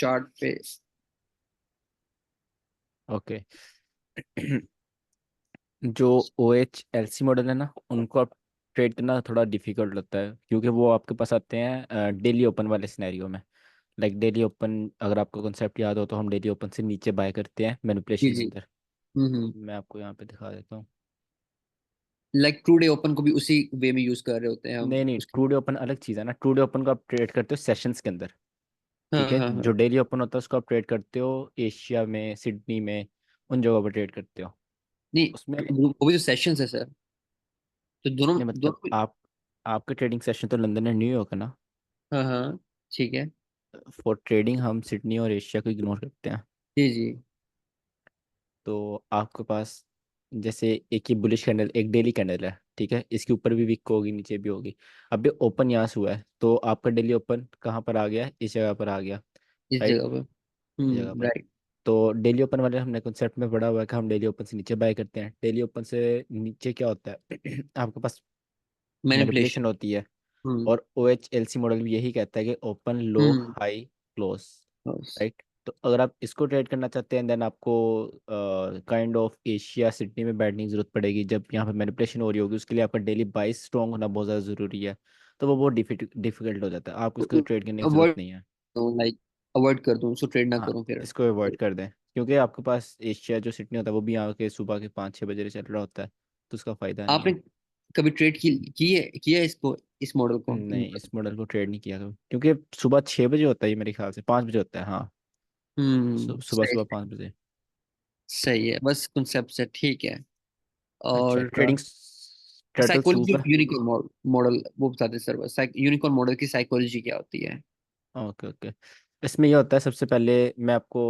Chart पे। Okay. जो O H L C model है ना, उनको आप ट्रेड करना थोड़ा डिफिकल्ट लगता है, क्योंकि वो आपके पास आते हैं डेली ओपन वाले सिनेरियो में। लाइक डेली ओपन, अगर आपको कॉन्सेप्ट याद हो तो हम डेली ओपन से नीचे बाय करते हैं जी मैनिपुलेशन के जी। अंदर। हम्म। मैं आपको यहाँ पे दिखा देता हूँ। लाइक टू डे ओपन को भी उसी वे में यूज कर रहे होते हैं हम नहीं नहीं, उसके। ट्रू डे ओपन अलग चीज़ है ना। ट्रू डे ओपन को आप ट्रेड करते हो सेशंस के अंदर। हाँ ठीक है, हाँ जो हाँ। डेली ओपन होता है उसको आप ट्रेड करते हो एशिया में, सिडनी में, उन जगहों पर ट्रेड करते हो। उसमें नहीं वो भी तो सेशंस है सर। तो दोनों नहीं, मतलब दोनों। आपके ट्रेडिंग सेशन तो लंदन और न्यूयॉर्क है ना। हाँ हाँ। ठीक है। फॉर ट्रेडिंग हम सिडनी और एशिया को इग्नोर करते हैं। जी जी। तो आपके पास जैसे एक ही बुलिश कैंडल, एक डेली कैंडल है, ठीक है, इसके ऊपर भी वीक होगी, नीचे भी होगी। अब ये ओपन यहाँ से हुआ है, तो आपका डेली ओपन कहाँ पर आ गया, इस जगह पर आ गया। इस राइट, जगह पे। इस जगह पर। राइट। तो डेली ओपन वाले हमने कॉन्सेप्ट में पढ़ा हुआ है कि हम डेली ओपन से नीचे बाय करते हैं। डेली ओपन से नीचे क्या होता है आपके पास मैनिपुलेशन। मैनिपुलेशन होती है। हम्म और O H L C model भी यही कहता है कि ओपन लो हम्म। High close. बस। राइट। तो अगर आप इसको ट्रेड करना चाहते हैं, देन आपको काइंड ऑफ एशिया सिडनी में बैठने की जरूरत पड़ेगी। जब यहाँ पे मैनिपुलेशन हो रही होगी, उसके लिए आपका डेली बाइस स्ट्रॉन्ग होना बहुत ज़्यादा ज़रूरी है। तो वो बहुत डिफिकल्ट हो जाता है, आपको इसको ट्रेड करने की ज़रूरत अवॉइड नहीं है। करूँ, लाइक अवॉइड कर दूँ, उसको ट्रेड ना हाँ, करूँ फिर। इसको अवॉइड कर दें, क्योंकि आपके पास एशिया जो सिडनी होता है वो भी यहाँ के सुबह के 5-6 बजे चल रहा होता है। तो उसका फ़ायदा नहीं आपने है। कभी ट्रेड किया है इसको, इस मॉडल को? नहीं, इस मॉडल को ट्रेड नहीं किया कभी, क्योंकि सुबह 6 बजे होता है ये, मेरे ख्याल से 5 बजे होता है, हाँ। सुबह सही। सुबह 5 बजे। सही है, बस कॉन्सेप्ट से ठीक है। अच्छा, और ट्रेडिंग स्ट्रेटल साइकोलॉजी सूप ऑफ है। यूनिकॉर्न मॉडल वो बता दें सर, बस यूनिकॉर्न मॉडल की साइकोलॉजी क्या होती है? Okay okay. इसमें ये होता है, सबसे पहले मैं आपको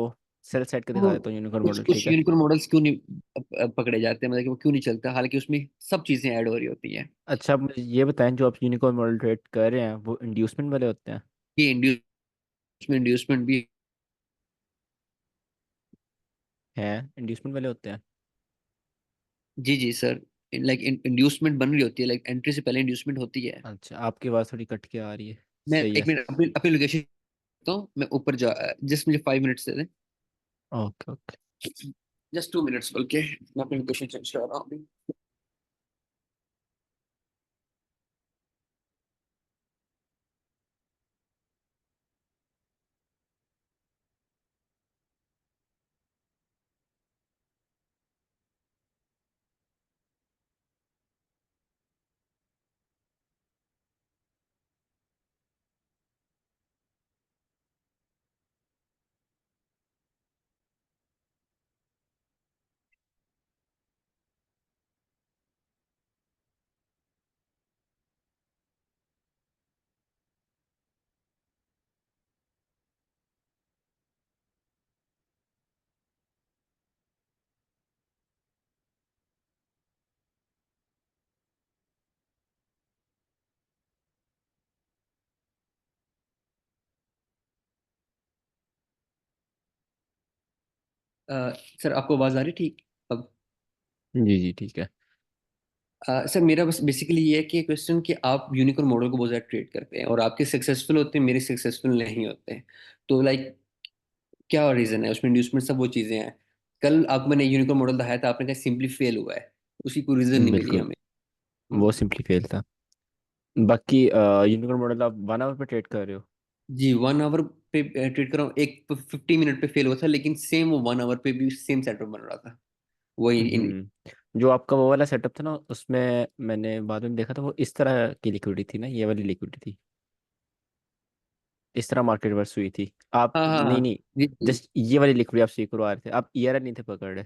सेल साइड का दिखा वो देता हूँ यूनिकॉर्न कुछ मॉडल, कुछ ठीक है। यूनिकॉर्न मॉडल्स क्यों नहीं पकड़े जाते हैं, मतलब कि वो क्यों नहीं चलता, हालांकि उसमें सब चीजें ऐड हो रही होती हैं। अच्छा, आप मुझे ये बताएं, जो आप यूनिकॉर्न मॉडल ट्रेड कर रहे हैं वो इंड्यूसमेंट वाले होते हैं? ये इंड्यूसमेंट भी। हैं, इंड्यूसमेंट वाले होते हैं। जी जी सर। लाइक इंड्यूसमेंट बन रही होती है, लाइक एंट्री से पहले इंड्यूसमेंट होती है। अच्छा, आपकी आवाज़ थोड़ी कट के आ रही है। मैं सही एक है। मिनट अपनी अपनी लोकेशन तो मैं ऊपर जा, जस्ट मुझे 5 मिनट्स दे दें। Okay okay. जस्ट 2 मिनट्स, बल्कि मैं अपनी लोकेशन चेंज कर रहा हूँ अभी। सर आपको आवाज आ रही ठीक अब? जी जी, ठीक है। सर मेरा बस बेसिकली ये है कि क्वेश्चन कि आप यूनिकॉर्न मॉडल को बहुत ज़्यादा ट्रेड करते हैं और आपके सक्सेसफुल होते हैं, मेरे सक्सेसफुल नहीं होते हैं। तो लाइक क्या रीज़न है उसमें, इंड्यूसमेंट सब वो चीज़ें हैं। कल आपको मैंने यूनिकॉर्न मॉडल दिखाया था, आपने कहा सिंपली फेल हुआ है। उसकी कोई रीज़न नहीं मिली बिल्कुल, हमें। वो हम्म। सिंपली फेल था। बाकी यूनिकॉर्न मॉडल आप 1 आवर पे ट्रेड कर रहे हो? जी 1 आवर पे ट्रेड कर रहा हूँ, एक 50 मिनट पे फेल हुआ था, लेकिन सेम वो 1 आवर पे भी सेम सेटअप बन रहा था। वही इन। जो आपका वो वाला सेटअप था ना, उसमें मैंने बाद में देखा था, वो इस तरह की लिक्विडिटी थी ना, ये वाली लिक्विडिटी थी। इस तरह मार्केट वर्स हुई थी। आप हाँ हाँ नहीं हाँ। नहीं, जी जी। जस्ट ये वाली लिक्विडिटी आप सीख करवा रहे थे, आप ईआरएल नहीं थे पकड़ रहे।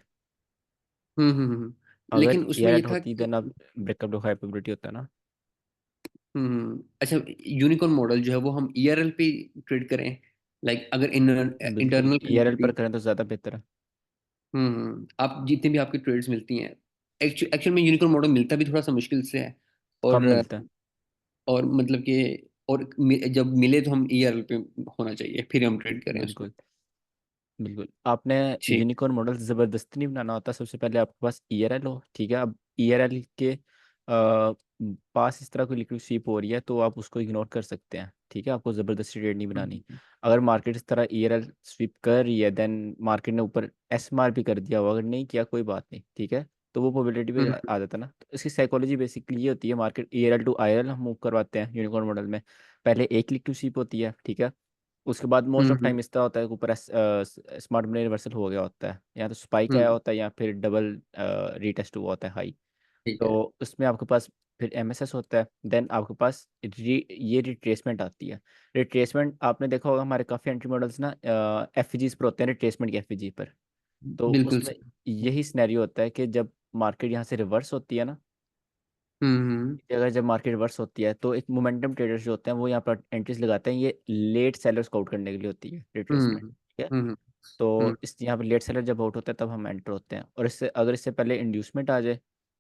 अगर लेकिन उसमें ये ईआरएल था होती कि देन आप ब्रेकअप लो कैपेबिलिटी होता ना। अच्छा, यूनिकॉर्न मॉडल जो है वो हम ईआरएल पे ट्रेड करें, लाइक अगर बिल्कुल, इंटरनल ईआरएल पर कनेक्टिविटी। करें तो ज़्यादा बेहतर है। आप जितने भी आपकी ट्रेड्स मिलती हैं, एक्चुअल में यूनिकॉर्न मॉडल मिलता भी थोड़ा सा मुश्किल से है। कम और मिलता है। और मतलब कि और जब मिले तो हम ईआरएल पे होना चाहिए, फिर हम ट्रेड करें उसको। बिल्कुल बिल्कुल। आपने ठीक। यूनिकॉर्न मॉडल ज़बरदस्ती नहीं बनाना होता। सबसे पहले आपके पास ईआरएल हो, ठीक है। अब ईआरएल के पास इस तरह कोई लिक्विड स्वीप हो रही है तो आप उसको इग्नोर कर सकते हैं, ठीक है, आपको ज़बरदस्ती ट्रेड नहीं बनानी। हम्म अगर मार्केट इस तरह ईएरएल स्वीप कर रही है, देन मार्केट ने ऊपर एसएमआर भी कर दिया हो, अगर नहीं किया कोई बात नहीं, ठीक है, तो वो प्रोबेबिलिटी पे हम्म आ जाता है ना। तो इसकी साइकोलॉजी बेसिकली ये होती है, मार्केट ईएरएल टू आईएरएल हम मूव करवाते हैं यूनिकॉर्न मॉडल में। पहले एक लिक्विड स्वीप होती है, ठीक है, उसके बाद मोस्ट ऑफ हम्म टाइम इस तरह होता है कि ऊपर स्मार्ट मनी रिवर्सल हो गया होता है, या तो स्पाइक आया हम्म, होता है या फिर डबल रीटेस्ट हुआ होता है हाई। ठीक तो है। उसमें आपके पास फिर एमएसएस होता है, देन आपके पास ये रिट्रेसमेंट आती है। रिट्रेसमेंट आपने देखा होगा हमारे काफ़ी एंट्री मॉडल्स ना एफजीज पर होते हैं, रिट्रेसमेंट के एफजी पर। तो बिल्कुल उसमें सर। यही सिनेरियो होता है कि जब मार्केट यहाँ से रिवर्स होती है ना, हम्म। अगर जब मार्केट रिवर्स होती है तो एक मोमेंटम ट्रेडर्स जो होते हैं वो यहाँ पर एंट्रीज लगाते हैं, ये लेट सेलर्स को आउट करने के लिए होती है रिट्रेसमेंट, हम्म ठीक है। हम्म हम्म, तो इस यहाँ पे लेट सेलर जब आउट होता है तब हम एंटर होते हैं, और इससे अगर इससे पहले इंड्यूसमेंट आ जाए,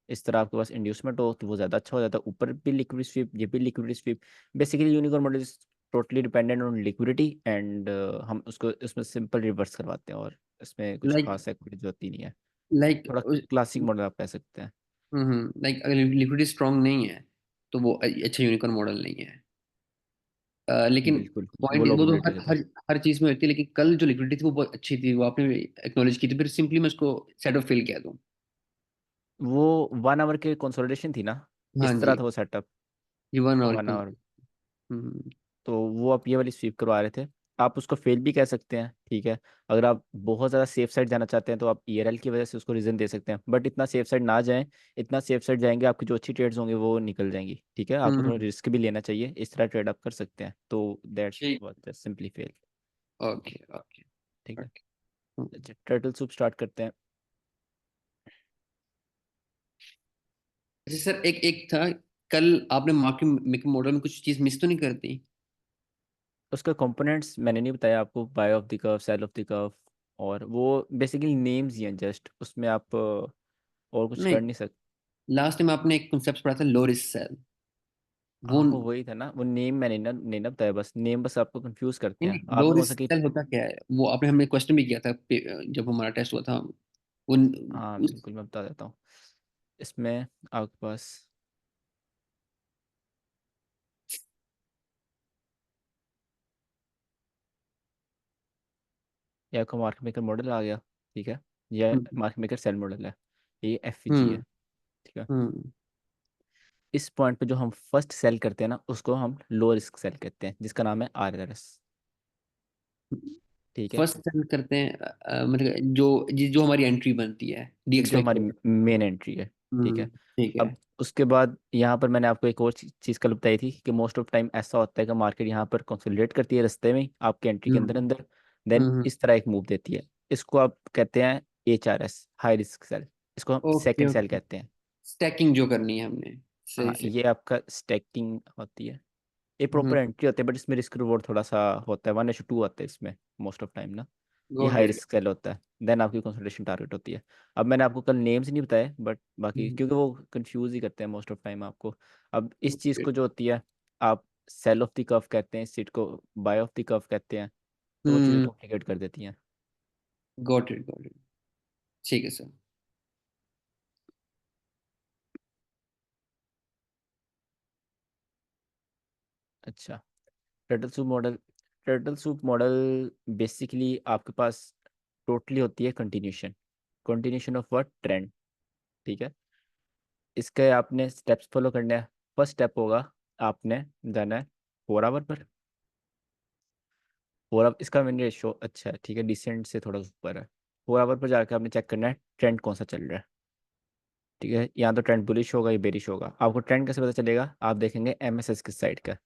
इस तरह आपके पास इंड्यूसमेंट हो तो वो ज़्यादा अच्छा हो जाता है, ऊपर भी लिक्विड स्वीप ये भी liquid sweep. Basically unicorn model is totally dependent on liquidity, and हम उसको इसमें सिंपल रिवर्स करवाते हैं, और इसमें कुछ लाइक खास एक्टिविटी होती नहीं है। लाइक थोड़ा क्लासिक मॉडल आप कह सकते हैं। लाइक अगर लिक्विडिटी स्ट्रांग नहीं है तो वो अच्छा यूनिकॉर्न मॉडल नहीं है। लेकिन बिल्कुल, वो पॉइंट वो तो लॉबबिलिटी हर देता है। हर हर चीज में होती है, लेकिन कल जो लिक्विडिटी थी वो बहुत अच्छी थी, वो आपने एक्नॉलेज की थी, फिर सिंपली मैं उसको सेट ऑफ फेल किया दूं। वो 1 आवर के कंसोलिडेशन थी ना, हाँ इस तरह जी। था वो सेटअप। ये वन और 1 आवर, हम्म तो वो आप ये वाली स्वीप करवा रहे थे। आप उसको फेल भी कह सकते हैं, ठीक है। अगर आप बहुत ज़्यादा सेफ साइड जाना चाहते हैं तो आप ईआरएल की वजह से उसको रीज़न दे सकते हैं, बट इतना सेफ साइड ना जाएं। इतना सेफ साइड जाएंगे आपकी जो अच्छी ट्रेड्स होंगे वो निकल जाएंगी, ठीक है, आपको थोड़ा हम्म, रिस्क भी लेना चाहिए, इस तरह ट्रेड आप कर सकते हैं, तो दैट्स ठीक। What simply fail, okay okay ठीक है। ओके। अच्छा, टर्टल सूप स्टार्ट करते हैं। अच्छा सर, एक एक था, कल आपने मार्केट मेकिंग मॉडल में कुछ चीज मिस तो नहीं करती? उसका कंपोनेंट्स मैंने नहीं बताया आपको, buy of the curve, sell of the curve, और वो बेसिकली नेम्स ही हैं जस्ट, उसमें आप और कुछ नहीं, कर नहीं सकते। लास्ट टाइम आपने एक कॉन्सेप्ट पढ़ा था, लो रिस्क सेल। वो हाँ, वो वही था ना, वो नेम मैंने ना नहीं ना बताया, बस नेम बस आपको कंफ्यूज करते नहीं हैं, नहीं, लो आपने हो रिस्क सके। सेल होता क्या है वो आपने हमें क्वेश्चन भी किया था जब हमारा टेस्ट हुआ था वो हाँ उस बिल्कुल, मैं बता देता हूँ। इसमें आपके पास ये आपका मार्केट मेकर मॉडल आ गया, ठीक है, यह हम्म मार्केट मेकर सेल मॉडल है, ये एफ जी है, हम्म ठीक है। हम्म। इस पॉइंट पे जो हम फर्स्ट सेल करते हैं ना उसको हम लो रिस्क सेल कहते हैं, जिसका नाम है आर एल एस, ठीक है। फर्स्ट सेल करते हैं मतलब जो हमारी एंट्री बनती है जो डीएक्सवाई हमारी कोड। मेन एंट्री है, ठीक है। ठीक है। अब उसके बाद यहाँ पर मैंने आपको एक और चीज़ कल बताई थी कि मोस्ट ऑफ टाइम ऐसा होता है कि मार्केट यहाँ पर कंसोलिडेट करती है रास्ते में ही, आपके एंट्री के अंदर हम्म अंदर, देन हम्म। इस तरह एक मूव देती है। इसको आप कहते हैं H R S, high risk sell, इसको हम ओके सेकंड सेल ओके। कहते हैं। स्टैकिंग जो करनी है हमने। हाँ, सही से। ये आपका स्टैकिंग होती है, ये प्रॉपर एंट्री होती है, बट इसमें रिस्क रिवॉर्ड थोड़ा सा होता है, 1:2 आता है इसमें मोस्ट ऑफ टाइम ना। ये got high it. Risk sell होता है, देन आपकी कंसोलिडेशन टारगेट होती है। अब मैंने आपको कल नेम्स नहीं बताए, बट बाकी क्योंकि वो कंफ्यूज ही करते हैं मोस्ट ऑफ टाइम आपको। अब इस चीज़ को जो होती है, आप सेल ऑफ द कर्व कहते हैं, इस सीट को बाय ऑफ द कर्व कहते हैं, तो वो चीज़ें हम्म। कॉम्प्लिकेट कर देती हैं। Got it got it. ठीक है सर। अच्छा, turtle soup model, turtle soup model basically आपके पास टोटली होती है continuation, continuation of what trend, ठीक है। इसके आपने स्टेप्स फॉलो करने हैं। फर्स्ट स्टेप होगा, आपने जाना है 4 आवर पर। 4 आवर इसका मिन रेशो अच्छा है, ठीक है, डिसेंट से थोड़ा ऊपर है। 4 आवर पर जाकर आपने चेक करना है ट्रेंड कौन सा चल रहा है, ठीक है, या तो ट्रेंड बुलिश होगा या बेरिश होगा। आपको ट्रेंड कैसे पता चलेगा, आप देखेंगे एमएसएस किस साइड का,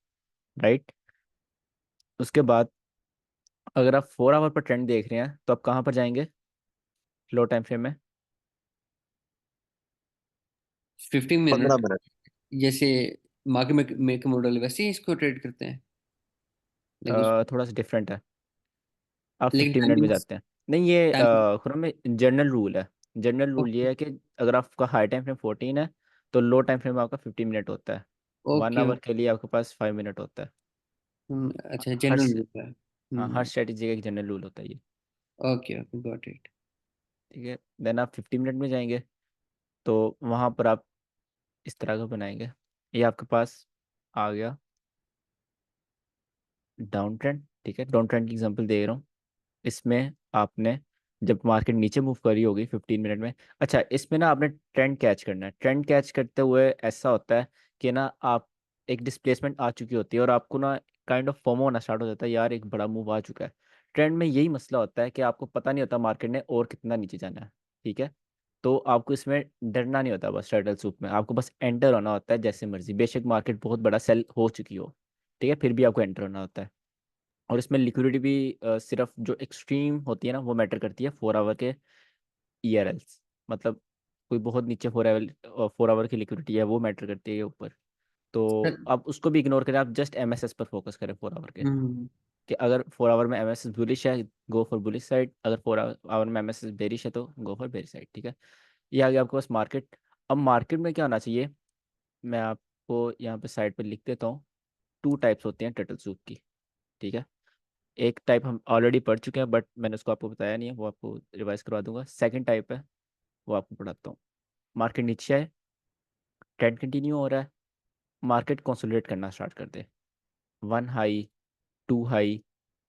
राइट। उसके बाद अगर आप 4 आवर पर ट्रेंड देख रहे हैं तो आप कहाँ पर जाएंगे, लो टाइम फ्रेम में। 15 मिनट। 15 मिनट। जैसे मार्केट मेक मॉडल वैसे ही इसको ट्रेड करते हैं, लेकिन थोड़ा सा डिफरेंट है, आप लेकिन 50 मिनट में टाइमिंग्स। जाते हैं। नहीं, ये टाइमिंग। खुरम में जनरल रूल है। जनरल रूल ये है कि अगर आपका हाई टाइम फ्रेम 14 है तो लो टाइम फ्रेम आपका 50 मिनट होता है। One okay hour okay. के लिए आपके पास 5 मिनट होता है। अच्छा, हर जनरल स- रूल है। हाँ, हर स्ट्रेटेजी का एक जनरल रूल होता है ये, ओके ओके गॉट इट। ठीक है। देन आप 50 मिनट में जाएंगे तो वहाँ पर आप इस तरह का बनाएंगे। ये आपके पास आ गया डाउन ट्रेंड। ठीक है, डाउन ट्रेंड की एग्जांपल दे रहा हूँ। इसमें आपने जब मार्केट नीचे मूव करी होगी 15 मिनट में, अच्छा इसमें ना आपने ट्रेंड कैच करना है। ट्रेंड कैच करते हुए ऐसा होता है कि ना आप एक डिस्प्लेसमेंट आ चुकी होती है और आपको ना काइंड ऑफ फोमो होना स्टार्ट हो जाता है, यार एक बड़ा मूव आ चुका है। ट्रेंड में यही मसला होता है कि आपको पता नहीं होता मार्केट ने और कितना नीचे जाना है। ठीक है, तो आपको इसमें डरना नहीं होता, बस टर्टल सूप में आपको बस एंटर होना होता है जैसे मर्जी, बेशक मार्केट बहुत बड़ा सेल हो चुकी हो। ठीक है, फिर भी आपको एंटर होना होता है। और इसमें लिक्विडिटी भी सिर्फ जो एक्सट्रीम होती है ना वो मैटर करती है 4 आवर के ईआरएल्स। मतलब कोई बहुत नीचे 4 आवर की लिक्विडिटी है वो मैटर करती है ऊपर। तो सर। आप उसको भी इग्नोर करें, आप जस्ट एमएसएस पर फोकस करें 4 आवर के। हम्म। कि अगर 4 आवर में एमएसएस बुलिश है, गो फॉर बुलिश साइड। अगर 4 आवर में एमएसएस बेरिश है तो गो फॉर बेरिश साइड। ठीक है, ये आ गया आपके पास मार्केट। अब मार्केट में क्या होना चाहिए, मैं आपको यहाँ पे साइड पे लिख देता हूँ। 2 टाइप्स होती हैं टर्टल सूप की। ठीक है, एक टाइप हम ऑलरेडी पढ़ चुके हैं बट मैंने उसको आपको बताया नहीं है, वो आपको रिवाइज करवा दूंगा। सेकंड टाइप है, वो आपको पढ़ाता हूँ। मार्केट नीचे है, ट्रेंड कंटिन्यू हो रहा है, मार्केट कंसोलिडेट करना स्टार्ट कर दे। 1 हाई, 2 हाई,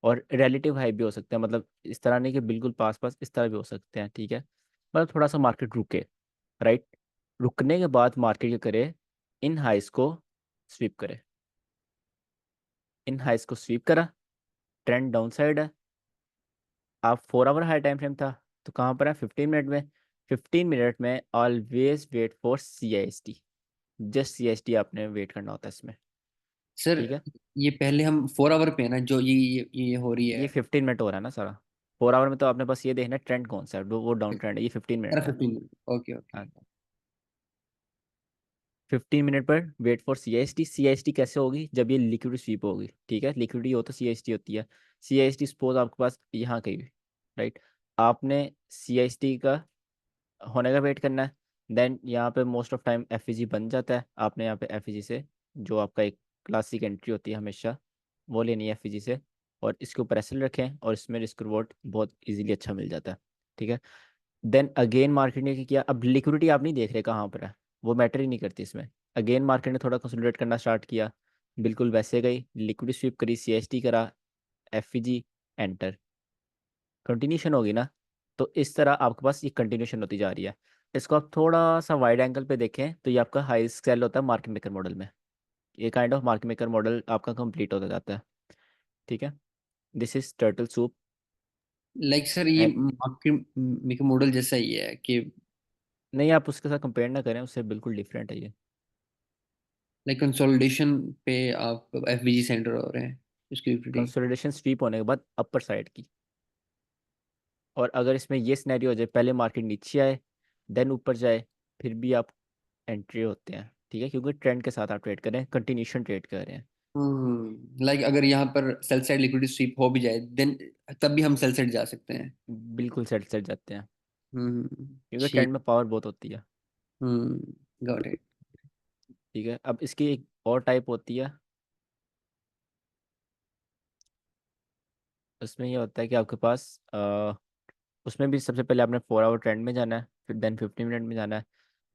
और रिलेटिव हाई भी हो सकते हैं। मतलब इस तरह नहीं कि बिल्कुल पास पास, इस तरह भी हो सकते हैं। ठीक है, मतलब थोड़ा सा मार्केट रुके, राइट। रुकने के बाद मार्केट क्या करे, इन हाइस को स्वीप करे। इन हाइस को स्वीप करा, ट्रेंड डाउन साइड है। आप 4 आवर हाई टाइम फ्रेम था तो कहाँ पर है, 15 मिनट में। 15 मिनट में always wait for CIST। Just CIST आपने वेट करना होता है इसमें। सर, ठीक है, ये पहले हम 4 आवर पे है ना, जो ये हो रही ये है। 15 मिनट हो रहा है ना सारा। 4 आवर में तो आपने बस ये देखना है ट्रेंड कौन सा है, वो डाउन ट्रेंड है। ये 15 मिनट है। 15 मिनट, ओके ओके। हाँ, 15 मिनट पर वेट फॉर CIST। CIST कैसे होगी, जब ये लिक्विड स्वीप होगी। ठीक है, लिक्विडिटी हो तो CIST होती है। CIST सपोज आपके पास यहाँ कहीं, राइट। आपने CIST का होने का वेट करना है। देन यहाँ पे मोस्ट ऑफ टाइम FEG बन जाता है। आपने यहाँ पे FEG से, जो आपका एक क्लासिक एंट्री होती है हमेशा, वो लेनी है FEG से। और इसके ऊपर एसएल रखें और इसमें रिस्क रिवॉर्ड बहुत इजीली अच्छा मिल जाता है। ठीक है, देन अगेन मार्केट ने क्या किया, अब लिक्विडिटी आप नहीं देख रहे कहाँ पर है, वो मैटर ही नहीं करती इसमें। अगेन मार्केट ने थोड़ा कंसोलिडेट करना स्टार्ट किया, बिल्कुल वैसे गई, लिक्विड स्वीप करी, CIST करा, FEG, एंटर, कंटिन्यूशन होगी ना। तो इस तरह आपके पास ये कंटिन्यूशन होती जा रही है। इसको आप थोड़ा सा वाइड एंगल पे देखें तो ये आपका हाई रिस्क सेल होता है मार्केट मेकर मॉडल में। ये kind of market maker model आपका कंप्लीट होता जाता है। ठीक है, this is turtle soup. Like sir, ये एंड मार्केट मेकर मॉडल जैसा ही है कि नहीं, आप उसके साथ कंपेयर ना करें, उससे बिल्कुल डिफरेंट है ये। लाइक कंसोलिडेशन पे आप एफबीजी सेंटर हो रहे हैं, उसकी लिक्विडिटी। कंसोलिडेशन स्वीप होने के बाद अपर साइड की। और अगर इसमें ये सिनेरियो हो जाए, पहले मार्केट नीचे आए देन ऊपर जाए, फिर भी आप एंट्री होते हैं। ठीक है, क्योंकि ट्रेंड के साथ आप ट्रेड कर रहे हैं, कंटिन्यूशन ट्रेड कर रहे हैं। लाइक अगर यहाँ पर सेल साइड लिक्विडिटी स्वीप हो भी जाए, देन तब भी हम सेल साइड जा सकते हैं। बिल्कुल सेट सेट जाते हैं, क्योंकि ठीक। ट्रेंड में पावर बहुत होती है। Got it. ठीक है, अब इसकी एक और टाइप होती है। उसमें ये होता है कि आपके पास उसमें भी सबसे पहले आपने 4 आवर ट्रेंड में जाना है, फिर देन 15 मिनट में जाना है।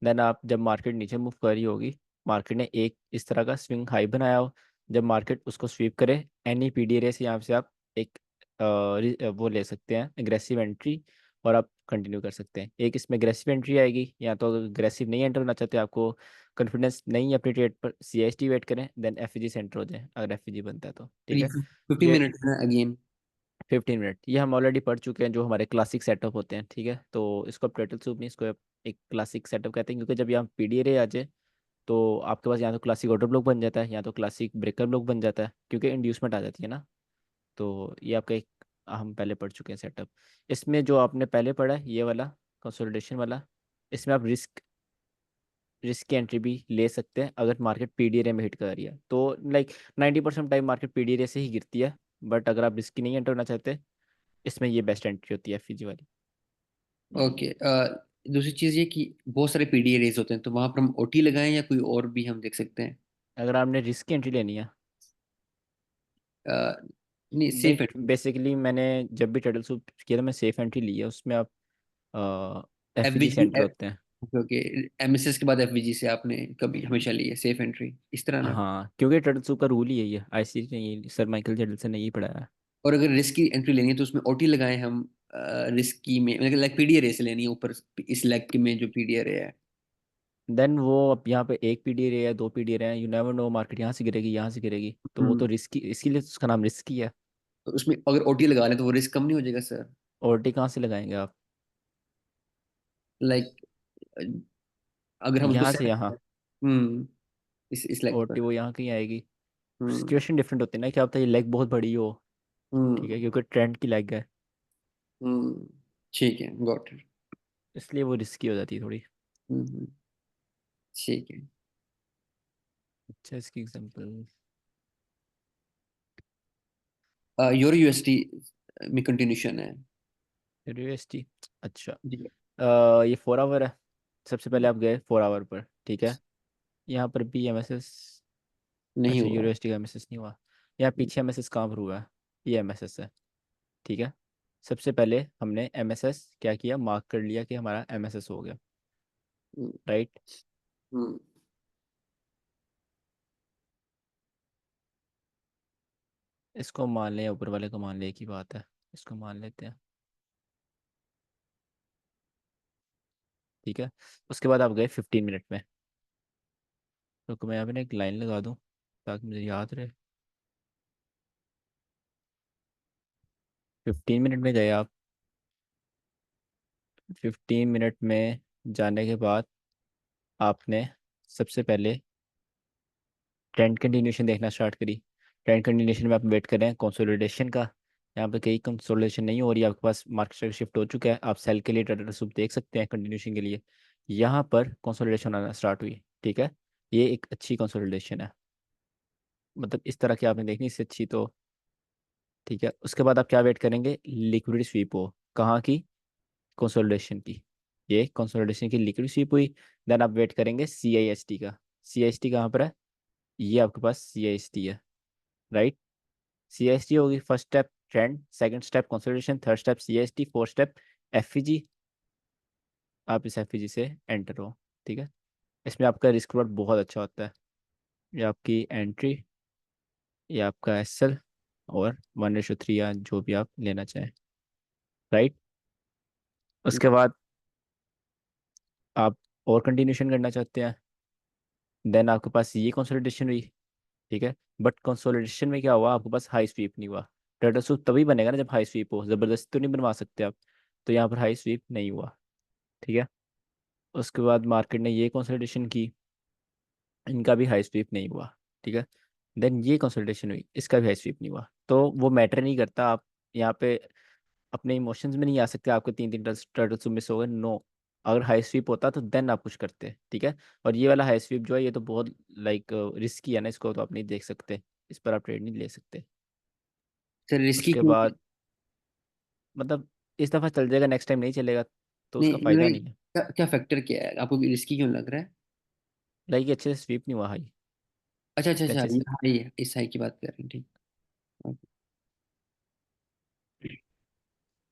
देन आप जब मार्केट नीचे मूव कर रही होगी, मार्केट ने एक इस तरह का स्विंग हाई बनाया हो, जब मार्केट उसको स्वीप करे, एनी PDRA से यहाँ से आप एक वो ले सकते हैं एग्रेसिव एंट्री, और आप कंटिन्यू कर सकते हैं। एक इसमें एग्रेसिव एंट्री आएगी, या तो अगर एग्रेसिव नहीं एंटर होना चाहते, आपको कॉन्फिडेंस नहीं है अपनी ट्रेड पर, CIST वेट करें, देन FEG सेंटर हो जाए अगर FEG बनता है तो। ठीक ये है, 15 मिनट है अगेन। 15 मिनट ये हम ऑलरेडी पढ़ चुके हैं, जो हमारे क्लासिक सेटअप होते हैं। ठीक है, तो इसको आप टर्टल सूप नहीं, इसको आप एक क्लासिक सेटअप कहते हैं, क्योंकि जब यहाँ PDRA आ जाए तो आपके पास या तो क्लासिक ऑर्डर ब्लॉक बन जाता है, या तो क्लासिक ब्रेकर ब्लॉक बन जाता है, क्योंकि इंड्यूसमेंट आ जाती है ना। तो ये आपका एक हम पहले पढ़ चुके हैं सेटअप। इसमें जो आपने पहले पढ़ा है ये वाला कंसोलिडेशन वाला, इसमें आप रिस्क रिस्क की एंट्री भी ले सकते हैं अगर मार्केट PDRA में हिट कर रही है तो। लाइक 90% टाइम मार्केट PDRA से ही गिरती है, बट अगर आप रिस्क नहीं एंटर करना चाहते, इसमें ये बेस्ट एंट्री होती है FEG वाली। ओके। दूसरी चीज़ ये कि बहुत सारे पीडीए रेज होते हैं, तो वहां पर हम ओटी लगाएं या कोई और भी हम देख सकते हैं। अगर आपने रिस्क की एंट्री लेनी है, अ, नहीं, सेफ देख है। बेसिकली मैंने जब भी टर्टल सूप किया था मैं सेफ एंट्री ली है, उसमें आप FEG एफबीजी सेंटर होते हैं। क्योंकि एमएसएस के बाद एफवीजी से आपने कभी हमेशा ली है सेफ एंट्री इस तरह ना। हाँ, क्योंकि टर्टल सूप का रूल ही यही है, आईसीसी ने यही सर माइकल जेडल से नहीं पढ़ाया है। और अगर रिस्क की एंट्री लेनी है तो उसमें ओटी लगाए हम, रिस्की में मतलब लाइक पीडीआर से लेनी है ऊपर, इस लेग की में जो पीडीआर है। देन वो अब यहाँ पे एक पीडी रे है, दो पीडी रे है, यू नेवर नो, मार्केट यहाँ से गिरेगी, यहाँ से गिरेगी, तो वो तो हम्म। रिस्की, इसीलिए तो उसका नाम रिस्की है। तो उसमें अगर ओटी लगा ले तो वो रिस्क कम नहीं हो जाएगा सर? ओटी कहाँ से लगाएंगे आप? लाइक अगर हम उसको यहाँ से यहाँ। हम्म, इस लेग ओटी पर। वो यहाँ कहीं आएगी। हम्म। सिचुएशन डिफरेंट होती है ना, क्या पता ये लेग बहुत बड़ी हो, ठीक है, हम्म। क्योंकि ट्रेंड की लेग है, हम्म। ठीक है, गॉट इट। इसलिए वो रिस्की हो जाती है थोड़ी। हम्म। ठीक है। अच्छा, इसकी एग्जांपल। यूरो यूएसडी में कंटिन्यूशन है। यूएसटी। अच्छा। जी। ये 4 आवर है। सबसे पहले आप गए 4 आवर पर, ठीक है। यहाँ पर भी एमएसएस। नहीं अच्छा, हुआ। यूनिवर्सिटी का एमएसएस नहीं हुआ। यहाँ पीछे एमएसएस कहाँ पर हुआ है? ये एमएसएस है, ठीक है। सबसे पहले हमने एमएसएस क्या किया, मार्क कर लिया कि हमारा एमएसएस हो गया, हम्म। राइट। हम्म। इसको मान लें, ऊपर वाले को मान ले, एक ही बात है, इसको मान लेते हैं, ठीक है। उसके बाद आप गए 15 मिनट में। तो मैं यहाँ पे ना एक लाइन लगा दूँ ताकि मुझे याद रहे। 15 मिनट में गए आप। 15 मिनट में जाने के बाद आपने सबसे पहले ट्रेंड कंटिन्यूशन देखना स्टार्ट करी। ट्रेंड कंटिन्यूशन में आप वेट कर रहे हैं कंसोलिडेशन का। यहाँ पे कहीं कंसोलिडेशन नहीं हो रही है, आपके पास मार्केट शिफ्ट हो चुका है, आप सेल के लिए ट्रेडर सूप देख सकते हैं कंटिन्यूशन के लिए। यहाँ पर कंसोलिडेशन आना स्टार्ट हुई, ठीक है। ये एक अच्छी कंसोलिडेशन है, मतलब इस तरह की आपने देखनी, इससे अच्छी तो, ठीक है। उसके बाद आप क्या वेट करेंगे, लिक्विड स्वीप हो, कहाँ की? कंसोलिडेशन की। ये कंसोलिडेशन की लिक्विड स्वीप हुई। देन आप वेट करेंगे सी आई एस टी का। सी आई एस टी कहाँ पर है? ये आपके पास सी आई एस टी है, राइट। सी एस टी होगी first step trend, second step consolidation, third step C S T, fourth step F G. आप इस एफ जी से एंटर हो, ठीक है। इसमें आपका रिस्क रिवॉर्ड बहुत अच्छा होता है। ये आपकी एंट्री, ये आपका एस एल, और 1:3 या जो भी आप लेना चाहें, राइट। उसके बाद आप और कंटिन्यूशन करना चाहते हैं, देन आपके पास ये कंसोलिडेशन हुई, ठीक है। बट कंसोलिडेशन में क्या हुआ, आपके पास हाई स्वीप नहीं हुआ। टर्टल सूप तभी बनेगा ना जब हाई स्वीप हो, ज़बरदस्ती तो नहीं बनवा सकते आप। तो यहाँ पर हाई स्वीप नहीं हुआ, ठीक है। उसके बाद मार्केट ने ये कंसोलिडेशन की, इनका भी हाई स्वीप नहीं हुआ, ठीक है। देन ये कंसोलिडेशन हुई, इसका भी हाई स्वीप नहीं हुआ, तो वो मैटर नहीं करता। आप यहाँ पे अपने इमोशंस में नहीं आ सकते, आपके तीन तीन टर्टल सूप मिस हो गए, नो। अगर हाई स्वीप होता तो देन आप कुछ करते, ठीक है। और ये वाला हाई स्वीप जो है, ये तो बहुत लाइक रिस्की है ना, इसको तो आप नहीं देख सकते, इस पर आप ट्रेड नहीं ले सकते। सर रिस्की उसके क्यों? बाद मतलब इस दफ़ा चल जाएगा, नेक्स्ट टाइम नहीं चलेगा, तो उसका नहीं फ़ायदा लाइक नहीं है। क्या, क्या फैक्टर क्या है आपको रिस्की क्यों लग रहा है? लाइक ये अच्छे से स्वीप नहीं हुआ हाई, अच्छा अच्छा इसने अच्छा, अच्छे ये से। हाई है, इस हाई की बात कर रहे हैं, ठीक।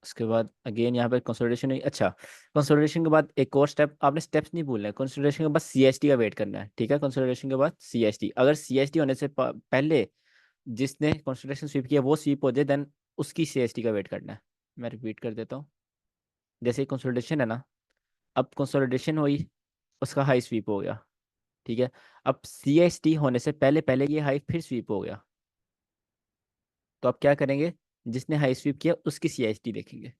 उसके बाद अगेन यहाँ पे कंसोलिडेशन हुई, अच्छा। कंसोलिडेशन के बाद एक और स्टेप, आपने स्टेप्स नहीं भूलना है, कंसोलिडेशन के बाद सी एस टी का वेट करना है, ठीक है। कंसोलिडेशन के बाद सी एस टी, अगर सी एस टी होने से पहले जिसने कंसोलिडेशन स्वीप किया वो स्वीप हो जाए, देन उसकी सी एस टी का वेट करना है। मैं रिपीट कर देता हूँ, जैसे कंसोलिडेशन है ना, अब कंसोलिडेशन हुई, उसका हाई स्वीप हो गया, ठीक है। अब सी एस टी होने से पहले पहले ये हाई फिर स्वीप हो गया, तो आप क्या करेंगे, जिसने हाई स्वीप किया उसकी सी एस टी देखेंगे,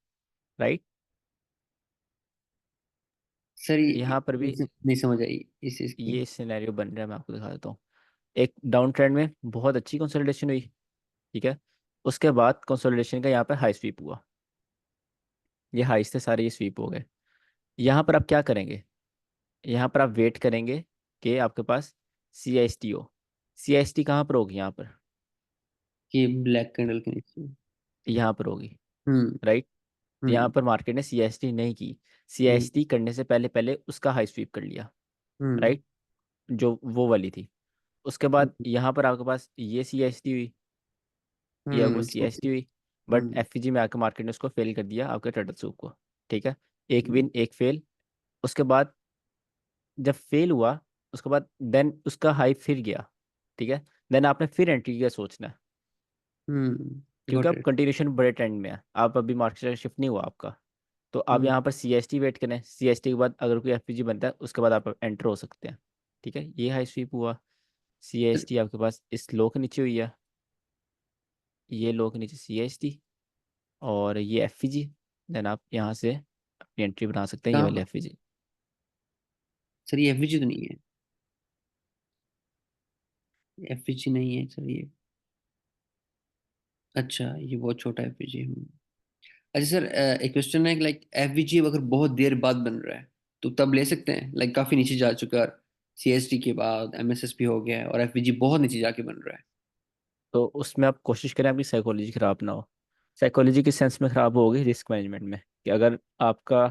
राइट। सर यहाँ पर भी नहीं समझ आई इस चीज की। ये सिनेरियो बन रहा है, मैं आपको दिखा देता हूँ। एक डाउन ट्रेंड में बहुत अच्छी कंसोलिडेशन हुई, ठीक है। उसके बाद कंसोलिडेशन का यहाँ पर हाई स्वीप हुआ, ये हाई से सारे ये स्वीप हो गए। यहाँ पर आप क्या करेंगे, यहाँ पर आप वेट करेंगे कि आपके पास सी एस टी हो। सी एस टी कहाँ पर होगी, यहाँ पर, कि ब्लैक कैंडल के नीचे। यहाँ पर होगी, हम्म। राइट। यहाँ हम्म। पर मार्केट ने सी एस टी नहीं की, सी हम्म। एस टी करने से पहले पहले उसका हाई स्वीप कर लिया, हम्म। राइट, जो वो वाली थी। उसके बाद यहाँ पर आपके पास ये सी एस टी हुई, ये आपके पास सी एस टी हुई, बट हम्म। एफ जी में आकर मार्केट ने उसको फेल कर दिया आपके टर्टल सूप को, ठीक है। एक हम्म। विन एक फेल। उसके बाद जब फेल हुआ उसके बाद देन उसका हाई फिर गया, ठीक है, देन आपने फिर एंट्री का सोचना है, क्योंकि गॉट आप इट। कंटिन्यूशन बड़े ट्रेंड में है, आप अभी मार्केट शिफ्ट नहीं हुआ आपका। तो आप हम्म। यहाँ पर सी एस टी वेट करें, सी एस टी के बाद अगर कोई एफ पी जी बनता है उसके बाद आप एंटर हो सकते हैं। ठीक है, ये हाई स्वीप हुआ। सी एस टी आपके पास इस लो के नीचे हुई है, ये लो के नीचे सी एस टी, और ये एफ पी जी। देन आप यहाँ से अपनी एंट्री बना सकते हैं, ये कहाँ वाले पर? F P G. सर ये एफवीजी तो नहीं है, एफवीजी नहीं है सर ये। अच्छा ये बहुत छोटा एफवीजी है। अच्छा सर, एक क्वेश्चन है कि लाइक एफवीजी अगर बहुत देर बाद बन रहा है तो तब ले सकते हैं, लाइक काफी नीचे जा चुका है, सीएसटी के बाद एमएसएसपी हो गया है और एफवीजी बहुत नीचे जाके बन रहा है। तो उसमें आप कोशिश करें आपकी साइकोलॉजी खराब ना हो। साइकोलॉजी किस सेंस में खराब होगी, रिस्क मैनेजमेंट में, कि अगर आपका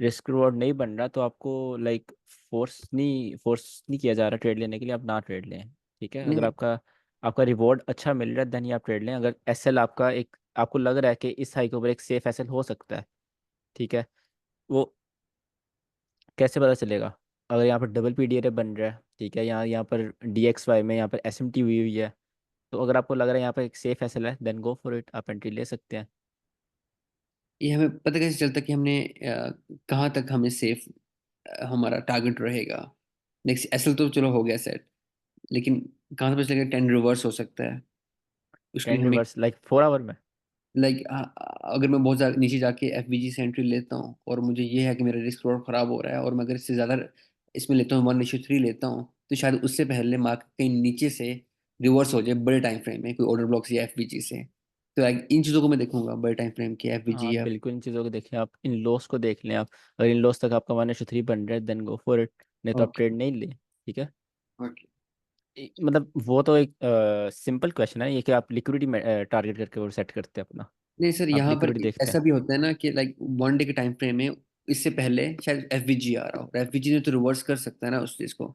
रिस्क रिवॉर्ड नहीं बन रहा तो आपको लाइक फोर्स नहीं किया जा रहा ट्रेड लेने के लिए, आप ना ट्रेड लें। ठीक है, अगर नहीं। आपका आपका रिवॉर्ड अच्छा मिल रहा है देन ही आप ट्रेड लें। अगर एसएल आपका एक, आपको लग रहा है कि इस हाई के ऊपर एक सेफ एसएल हो सकता है, ठीक है, वो कैसे पता चलेगा? अगर यहाँ पर डबल पीडीआर बन रहा है, ठीक है, यहाँ पर डीएक्सवाई में यहाँ पर एसएमटी हुई हुई है, तो अगर आपको लग रहा है यहाँ पर एक सेफ एसएल है देन गो फॉर इट, आप एंट्री ले सकते हैं। ये हमें पता कैसे चलता कि हमने कहाँ तक हमें सेफ हमारा टारगेट रहेगा? नेक्स्ट एसएल तो चलो हो गया सेट, लेकिन कहाँ से पता चलेगा 10 रिवर्स हो सकता है? उसके लिए टेन हमें रिवर्स लाइक 4 आवर में? लाइक, अगर मैं बहुत ज़्यादा नीचे जाके एफवीजी से एंट्री लेता हूँ और मुझे ये है कि मेरा रिस्क थोड़ा खराब हो रहा है, और मैं अगर इससे ज़्यादा इसमें लेता हूँ, 1:3 लेता हूँ, तो शायद उससे पहले मार्केट कहीं नीचे से रिवर्स हो जाए बड़े टाइम फ्रेम में, कोई ऑर्डर ब्लॉक या एफवीजी से। तो लाइक इन चीज़ों को मैं देखूंगा, बड़े टाइम फ्रेम के हाँ एफवीजी या। बिल्कुल, इन चीज़ों को देखें, आप इन लॉस को देख लें। आप अगर इन लॉस तक आपका 1:3 बन रहा है देन गो फॉर इट, नहीं तो आप ओके। ट्रेड नहीं ले। ठीक है, ओके। मतलब वो तो एक सिंपल क्वेश्चन है ये, कि आप लिक्विडिटी टारगेट करके वो सेट करते हैं अपना, नहीं सर, आप यहाँ पर लिक्विडिटी देखते ऐसा हैं। भी होता है ना कि लाइक 1 डे के टाइम फ्रेम में इससे पहले शायद एफवीजी आ रहा हो, एफवीजी ने तो रिवर्स कर सकता है ना उस चीज़ को।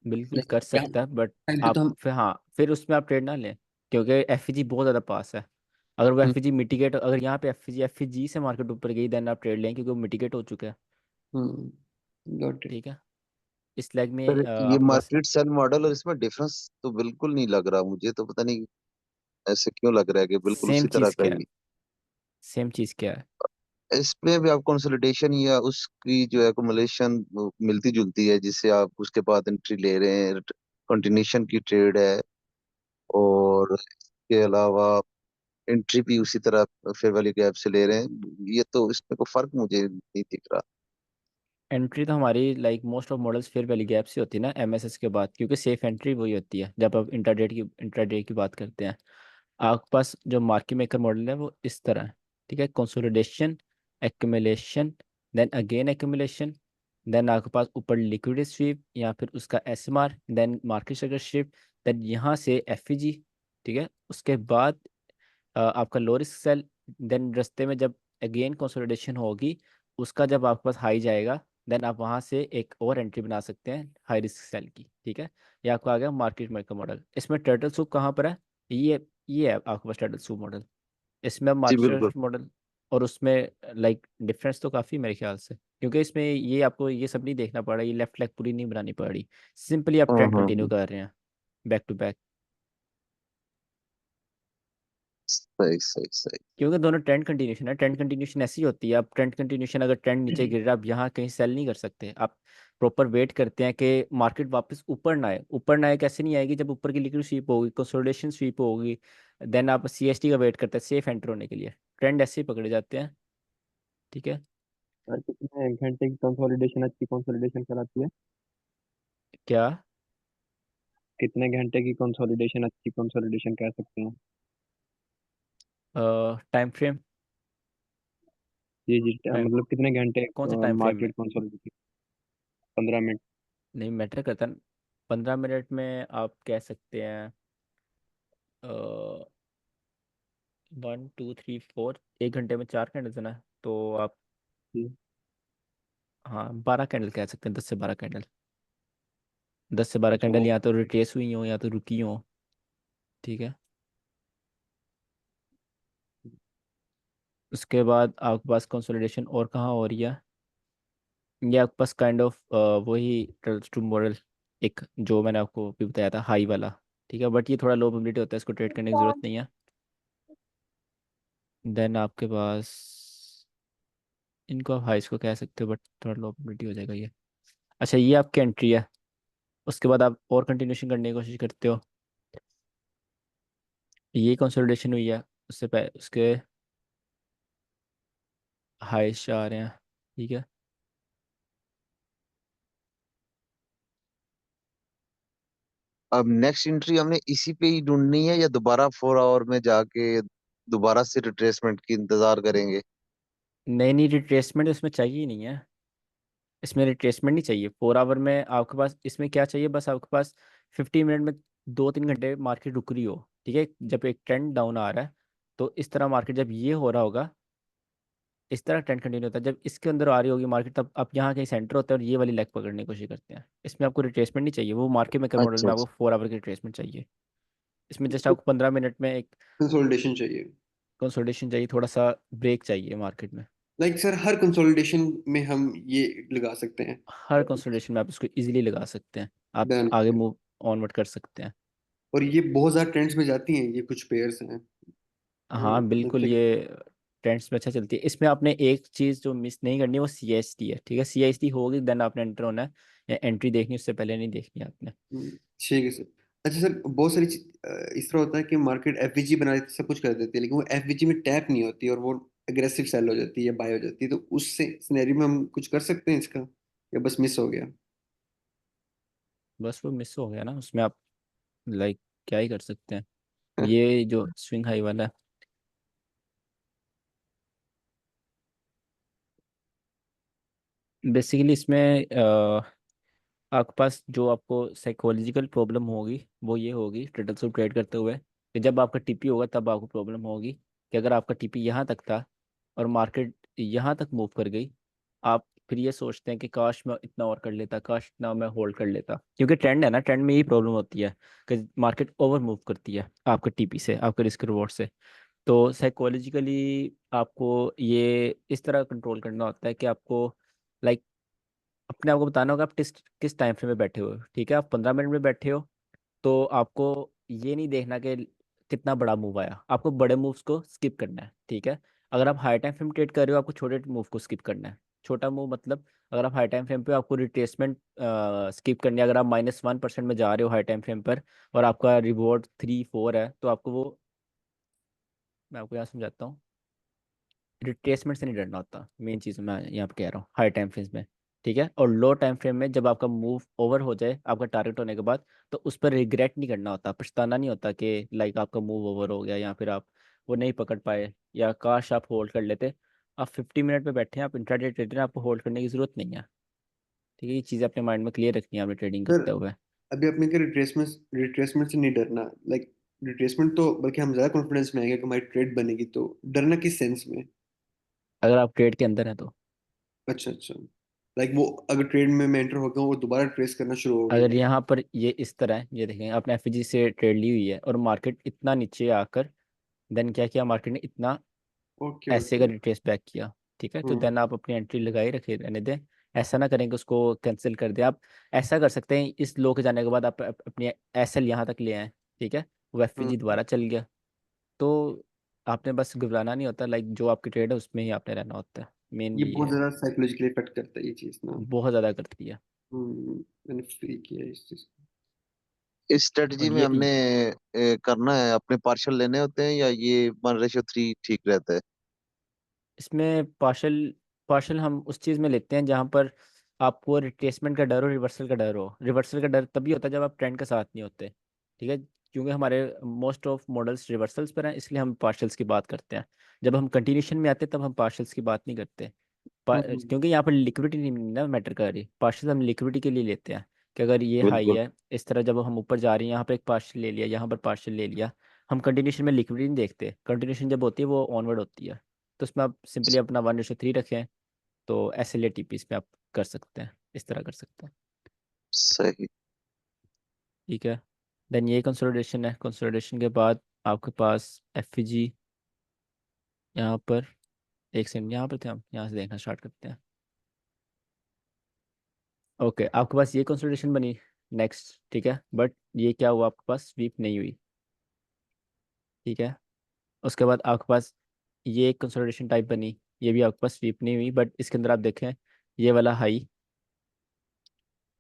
बिल्कुल लाइक कर यहाँ सकता है, बट टाइम पे तो आप हम। फिर, हाँ फिर उसमें आप ट्रेड ना लें, क्योंकि एफ बहुत ज़्यादा पास है। अगर वो एफ मिटिगेट, अगर यहाँ पे एफ से मार्केट ऊपर गई देन आप ट्रेड लें, क्योंकि वो मिटिगेट हो चुका है। Got it. ठीक है, इस लेग में पर ये आपके पास मार्केट सेल मॉडल और इसमें डिफरेंस तो बिल्कुल नहीं लग रहा मुझे, तो पता नहीं ऐसे क्यों लग रहा है कि बिल्कुल सेम उसी तरह चीज़ का क्या है, ही। सेम चीज़ क्या है? इसमें भी आप कंसोलिडेशन या उसकी जो एकुमुलेशन मिलती जुलती है, जिससे आप उसके बाद एंट्री ले रहे हैं, कंटिन्यूशन की ट्रेड है, और इसके अलावा एंट्री भी उसी तरह फेयर वैल्यू गैप से ले रहे हैं। ये तो इसमें कोई फर्क मुझे नहीं दिख रहा। एंट्री तो हमारी like most of models fair value gap से होती है ना एमएसएस के बाद, क्योंकि सेफ एंट्री वही होती है जब आप इंट्राडे की बात करते हैं। आपके पास जो मार्केट मेकर मॉडल है वो इस तरह है, ठीक है, consolidation, accumulation, then again accumulation, then आपके पास ऊपर लिक्विड स्वीप या फिर उसका SMR, then market share shift, then यहाँ से एफईजी। ठीक है, उसके बाद आपका लो रिस्क सेल, देन रास्ते में जब अगेन कंसोलिडेशन होगी, उसका जब आपके पास हाई जाएगा देन आप वहाँ से एक और एंट्री बना सकते हैं हाई रिस्क सेल की। ठीक है, ये आपका आ गया मार्केट मेकर मॉडल। इसमें टर्टल सूप कहाँ पर है? ये है आपके पास टर्टल सूप मॉडल। इसमें अब जी मार्केट बिल्कुल। मॉडल और उसमें लाइक डिफरेंस तो काफ़ी मेरे ख्याल से, क्योंकि इसमें ये आपको ये सब नहीं देखना पड़ रहा, ये लेफ्ट लेग पूरी नहीं बनानी पड़ रही, सिंपली आप हाँ ट्रेंड हाँ कंटिन्यू हाँ। कर रहे हैं बैक टू बैक। सही सही सही। क्योंकि दोनों ट्रेंड कंटिन्यूशन है, ट्रेंड कंटिन्यूशन ऐसी होती है, आप ट्रेंड कंटिन्यूशन अगर ट्रेंड नीचे गिर रहा है आप यहाँ कहीं सेल नहीं कर सकते, आप प्रॉपर वेट करते हैं कि मार्केट वापस ऊपर ना आए। ऊपर ना आए कैसे नहीं आएगी? जब ऊपर की लिक्विड स्वीप होगी, कंसोलिडेशन स्वीप होगी, देन आप सीएसटी का वेट करते हैं सेफ एंटर होने के लिए। ट्रेंड ऐसे ही पकड़े जाते हैं। ठीक है, और कितने घंटे की कंसोलिडेशन अच्छी कंसोलिडेशन कहलाती है? क्या कितने घंटे की कंसोलिडेशन अच्छी कंसोलिडेशन कह सकते हैं? Time frame? जी जी, टाइम, मतलब कितने घंटे कौन से टाइम फ्रेम में? Market consolidation? 15 मिनट। नहीं मैटर करता। 15 मिनट में आप कह सकते हैं 1 2 3 4, 1 घंटे में 4 कैंडल्स है ना, तो आप जी। हाँ 12 कैंडल कह सकते हैं, 10 से 12 कैंडल। 10 से 12 अच्छा कैंडल वो। या तो रिट्रेस हुई हो या तो रुकी हो। ठीक है, उसके बाद आपके पास कंसोलिडेशन और कहाँ हो रही है? ये आपके पास काइंड ऑफ वही टू मॉडल, एक जो मैंने आपको भी बताया था हाई वाला, ठीक है, बट ये थोड़ा लो प्रोबेबिलिटी होता है, इसको ट्रेड करने की ज़रूरत नहीं है। देन आपके पास इनको आप हाइस को कह सकते हो, बट थोड़ा लो प्रोबेबिलिटी हो जाएगा ये। अच्छा, ये आपकी एंट्री है, उसके बाद आप और कंटिन्यूशन करने की कोशिश करते हो, ये कंसोलिडेशन हुई है, उससे पहले उसके हाइस आ रहे हैं, ठीक है। अब नेक्स्ट एंट्री हमने इसी पे ही ढूंढनी है या दोबारा 4 आवर में जाके दोबारा से रिट्रेसमेंट की इंतजार करेंगे? नई नई रिट्रेसमेंट इसमें चाहिए ही नहीं है, इसमें रिट्रेसमेंट नहीं चाहिए 4 आवर में। आपके पास इसमें क्या चाहिए, बस आपके पास 50 मिनट में 2-3 घंटे मार्केट रुक रही हो, ठीक है, जब एक ट्रेंड डाउन आ रहा है, तो इस तरह मार्केट जब ये हो रहा होगा, इस तरह ट्रेंड कंटिन्यू होता है, जब इसके अंदर आ रही होगी मार्केट, तब आप यहाँ कहीं सेंटर होता है और ये वाली लेग पकड़ने की कोशिश करते हैं। इसमें आपको रिट्रेसमेंट नहीं चाहिए, वो मार्केट मेकर मॉडल अच्छा में आपको अच्छा। 4 आवर की रिट्रेसमेंट चाहिए। इसमें जस्ट आपको 15 मिनट में एक कंसोलिडेशन चाहिए। कंसोलिडेशन चाहिए, थोड़ा सा ब्रेक चाहिए मार्केट में। लाइक सर हर कंसोलिडेशन में हम ये लगा सकते हैं? हर कंसोलिडेशन में आप इसको इजीली लगा सकते हैं, आप डन। आगे मूव ऑनवर्ड कर सकते हैं। और ये बहुत ज़्यादा ट्रेंड्स में जाती हैं, ये कुछ पेयर्स हैं। हाँ बिल्कुल, मतलब ये ट्रेंड्स में अच्छा चलती है। इसमें आपने एक चीज़ जो मिस नहीं करनी, वो सी एस टी है, ठीक है, सी एस टी होगी देन आपने एंटर होना है, या एंट्री देखनी उससे पहले नहीं देखनी आपने। ठीक है सर। अच्छा सर, बहुत सारी इस तरह होता है कि मार्केट एफवीजी बना देती है, सब कुछ कर देती है, लेकिन वो एफवीजी में टैप नहीं होती और वो एग्रेसिव सेल हो जाती है, बाय हो जाती है, तो उस सिनेरियो में हम कुछ कर सकते हैं इसका, या बस मिस हो गया? बस वो मिस हो गया ना, उसमें आप लाइक क्या ही कर सकते हैं। ये जो स्विंग हाई वाला है, बेसिकली इसमें आपके पास जो आपको साइकोलॉजिकल प्रॉब्लम होगी, वो ये होगी टर्टल सूप ट्रेड करते हुए, कि जब आपका टीपी होगा तब आपको प्रॉब्लम होगी, कि अगर आपका टीपी यहाँ तक था और मार्केट यहाँ तक मूव कर गई, आप फिर ये सोचते हैं कि काश मैं इतना और कर लेता, काश इतना मैं होल्ड कर लेता, क्योंकि ट्रेंड है ना, ट्रेंड में यही प्रॉब्लम होती है कि मार्केट ओवर मूव करती है आपके टीपी से, आपके रिस्क रिवॉर्ड से। तो साइकोलॉजिकली आपको ये इस तरह कंट्रोल करना होता है कि आपको लाइक अपने आप को बताना होगा आप किस किस टाइम फ्रेम में बैठे हो, ठीक है, आप 15 मिनट में बैठे हो, तो आपको ये नहीं देखना कि कितना बड़ा मूव आया, आपको बड़े मूव्स को स्किप करना है, ठीक है। अगर आप हाई टाइम फ्रेम ट्रेड कर रहे हो, आपको छोटे मूव को स्किप करना है। छोटा मूव मतलब, अगर आप हाई टाइम फ्रेम पे हो, आपको रिट्रेसमेंट स्किप करनी है। अगर आप -1% में जा रहे हो हाई टाइम फ्रेम पर और आपका रिवॉर्ड 3-4 है, तो आपको वो, मैं आपको यहाँ समझाता हूँ, रिट्रेसमेंट से नहीं डरना होता, मेन चीज़ मैं यहाँ पे कह रहा हूँ हाई टाइम फ्रेम्स में, ठीक है। और लो टाइम फ्रेम में जब आपका मूव ओवर हो जाए आपका टारगेट होने के बाद, तो उस पर रिग्रेट नहीं करना होता, पछताना नहीं होता कि लाइक आपका मूव ओवर हो गया, या फिर आप वो नहीं पकड़ पाए, या काश आप होल्ड कर लेते। आप 50 मिनट पे बैठे हैं, आप इंट्राडे ट्रेडर हैं, आपको होल्ड करने की ज़रूरत नहीं है, ठीक है। ये चीज़ें अपने माइंड में क्लियर रखनी है आपने ट्रेडिंग सर करते हुए। अभी आपने कहा रिट्रेसमेंट, रिट्रेसमेंट से नहीं डरना, लाइक रिट्रेसमेंट तो बल्कि हम ज़्यादा कॉन्फिडेंस में आएंगे कि हमारी ट्रेड बनेगी, तो डरना किस सेंस में? अगर आप ट्रेड के अंदर हैं तो, अच्छा अच्छा। लाइक वो अगर ट्रेड में मैं एंटर हो गया हूँ, वो दोबारा ट्रेस करना शुरू हो गई। अगर यहाँ पर ये इस तरह है, ये देखें आपने एफ से ट्रेड ली हुई है और मार्केट इतना नीचे आकर, देन क्या किया मार्केट ने, इतना ओके ऐसे का ओके। रिट्रेस बैक किया, ठीक है, तो हम्म। देन आप अपनी एंट्री लगाए रखे रहने दें। ऐसा ना करें कि उसको कैंसिल कर दें। आप ऐसा कर सकते हैं, इस लो के जाने के बाद आप अपनी एस एल यहाँ तक ले आए, ठीक है, वो एफ हम्म। दोबारा चल गया, तो आपने बस घबराना नहीं होता, लाइक जो आपकी ट्रेड है उसमें ही आपने रहना होता है, ये मेनली ये बहुत है। ज़्यादा साइकोलॉजिकली इफेक्ट करता है ये चीज़ ना। बहुत ज़्यादा करती है। मैंने फील किया है इस चीज़ को। और हम्म। इस स्ट्रेटजी और में ये हमने करना है अपने पार्शल लेने होते हैं या ये 1:3 ठीक रहता है? इसमें पार्शल पार्शल हम उस चीज़ में लेते हैं जहाँ पर आपको रिट्रेसमेंट का डर हो, रिवर्सल का डर हो। रिवर्सल का डर तभी होता है जब आप ट्रेंड के साथ नहीं होते, ठीक है, क्योंकि हमारे मोस्ट ऑफ मॉडल्स रिवर्सल्स पर हैं, इसलिए हम पार्शल्स की बात करते हैं। जब हम कंटिन्यूशन में आते हैं तब हम पार्शल्स की बात नहीं करते। हम्म। क्योंकि यहाँ पर लिक्विडिटी नहीं ना मैटर कर रही, पार्शल हम लिक्विडिटी के लिए लेते हैं, कि अगर ये हाई बिल्कुल। है, इस तरह जब हम ऊपर जा रहे हैं, यहाँ पर एक पार्शल ले लिया, यहाँ पर पार्शल ले लिया, हम कंटिन्यूशन में लिक्विडिटी नहीं देखते। कंटिन्यूशन जब होती है वो ऑनवर्ड होती है, तो उसमें आप सिंपली अपना 1:3 रखें, तो S L A T P इस पे आप कर सकते हैं, इस तरह कर सकते हैं, सही। ठीक है। देन ये कंसोलिडेशन है, कंसोलिडेशन के बाद आपके पास एफ जी, यहाँ पर एक सेकंड, यहाँ पर थे हम, यहाँ से देखना स्टार्ट करते हैं। ओके, आपके पास ये कंसोलिडेशन बनी नेक्स्ट, ठीक है, बट ये क्या हुआ, आपके पास स्वीप नहीं हुई, ठीक है। उसके बाद आपके पास ये एक कंसोलिडेशन टाइप बनी, ये भी आपके पास स्वीप नहीं हुई, बट इसके अंदर आप देखें ये वाला हाई,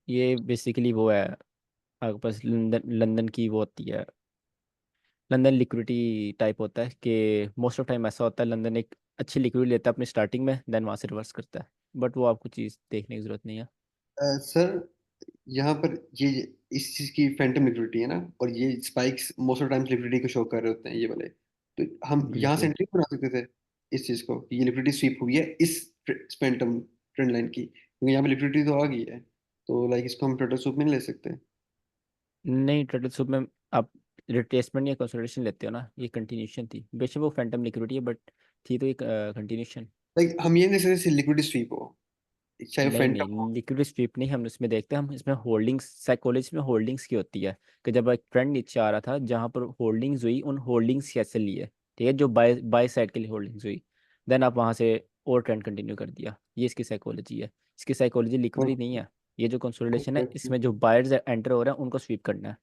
ये बेसिकली वो है आपके पास लंदन लंदन की वो होती है, लंदन लिक्विडिटी टाइप होता है कि मोस्ट ऑफ टाइम ऐसा होता है, लंदन एक अच्छी लिक्विडिटी लेता है अपनी स्टार्टिंग में, देन वहाँ से रिवर्स करता है, बट वो आपको चीज़ देखने की ज़रूरत नहीं है। सर यहाँ पर ये इस चीज की फैंटम लिक्विडिटी है ना, और ये spikes most of times liquidity को शो कर रहे होते हैं ये वाले, तो हम यहाँ से बिल्कुल। एंट्री बना सकते थे इस चीज को कि ये लिक्विडिटी स्वीप हुई है इस फैंटम ट्रेंड लाइन की, क्योंकि यहाँ पे लिक्विडिटी तो आ गई है, तो लाइक इसको हम टोटल सूप में नहीं ले सकते। नहीं, टर्टल सूप में आप रिट्रेसमेंट या कंसोलिडेशन लेते हो ना, ये कंटिन्यूशन थी, बेशक वो फैंटम लिक्विडिटी है, बट थी तो एक कंटिन्यूशन। लाइक हम ये नहीं सकते सिर्फ लिक्विडिटी स्वीप हो, चाहे नहीं फैंटम हो। नहीं, लिक्विड स्वीप नहीं हम इसमें देखते, हम इसमें होल्डिंग्स, साइकोलॉजी में होल्डिंग्स की होती है, कि जब एक ट्रेंड नीचे आ रहा था जहाँ पर होल्डिंग्स हुई, उन होल्डिंग्स कैसे लिए, ठीक है, जो बाय बाय साइड के लिए होल्डिंग्स हुई, देन आप वहाँ से और ट्रेंड कंटिन्यू कर दिया, ये इसकी साइकोलॉजी है। इसकी साइकोलॉजी लिक्विडिटी नहीं है, ये जो कंसोलिडेशन ओके है ओके। इसमें जो बायर्स एंटर हो रहे हैं उनको स्वीप करना है।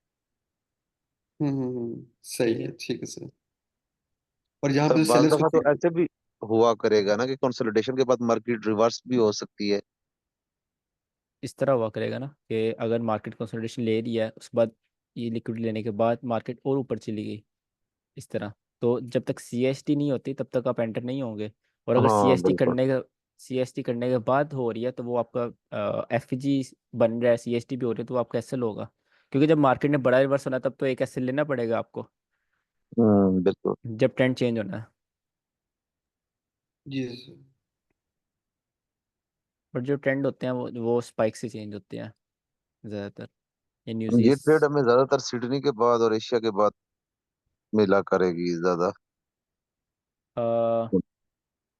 सही ठीक है, है। ठीक है सर। और यहाँ पर पे बाज सेलर्स को दफा तो ऐसे भी हुआ करेगा ना कि कंसोलिडेशन के बाद मार्केट रिवर्स भी हो सकती है। इस तरह हुआ करेगा ना कि अगर मार्केट कंसोलिडेशन ले रही है, उसके बाद ये लिक्विडिटी लेने के बाद मार्केट और ऊपर चली गई इस तरह, तो जब तक सीएसटी नहीं होती तब तक आप एंटर नहीं होंगे। और अगर हाँ बिल्कुल। सीएसटी करने के बाद हो रही है तो वो आपका एफजी बन रहा है, सीएसटी भी हो रही है, तो वो आपका एसएल होगा, क्योंकि जब मार्केट ने बड़ा रिवर्स होना है तब तो एक एसएल लेना पड़ेगा आपको, बिल्कुल। जब ट्रेंड चेंज होना है। जी सर। बट जो ट्रेंड होते हैं वो स्पाइक से चेंज होते हैं ज़्यादातर, ये ये न्यूज़ीज। ट्रेड हमें ज्यादातर सिडनी के बाद और एशिया के बाद मिला करेगी ज्यादा,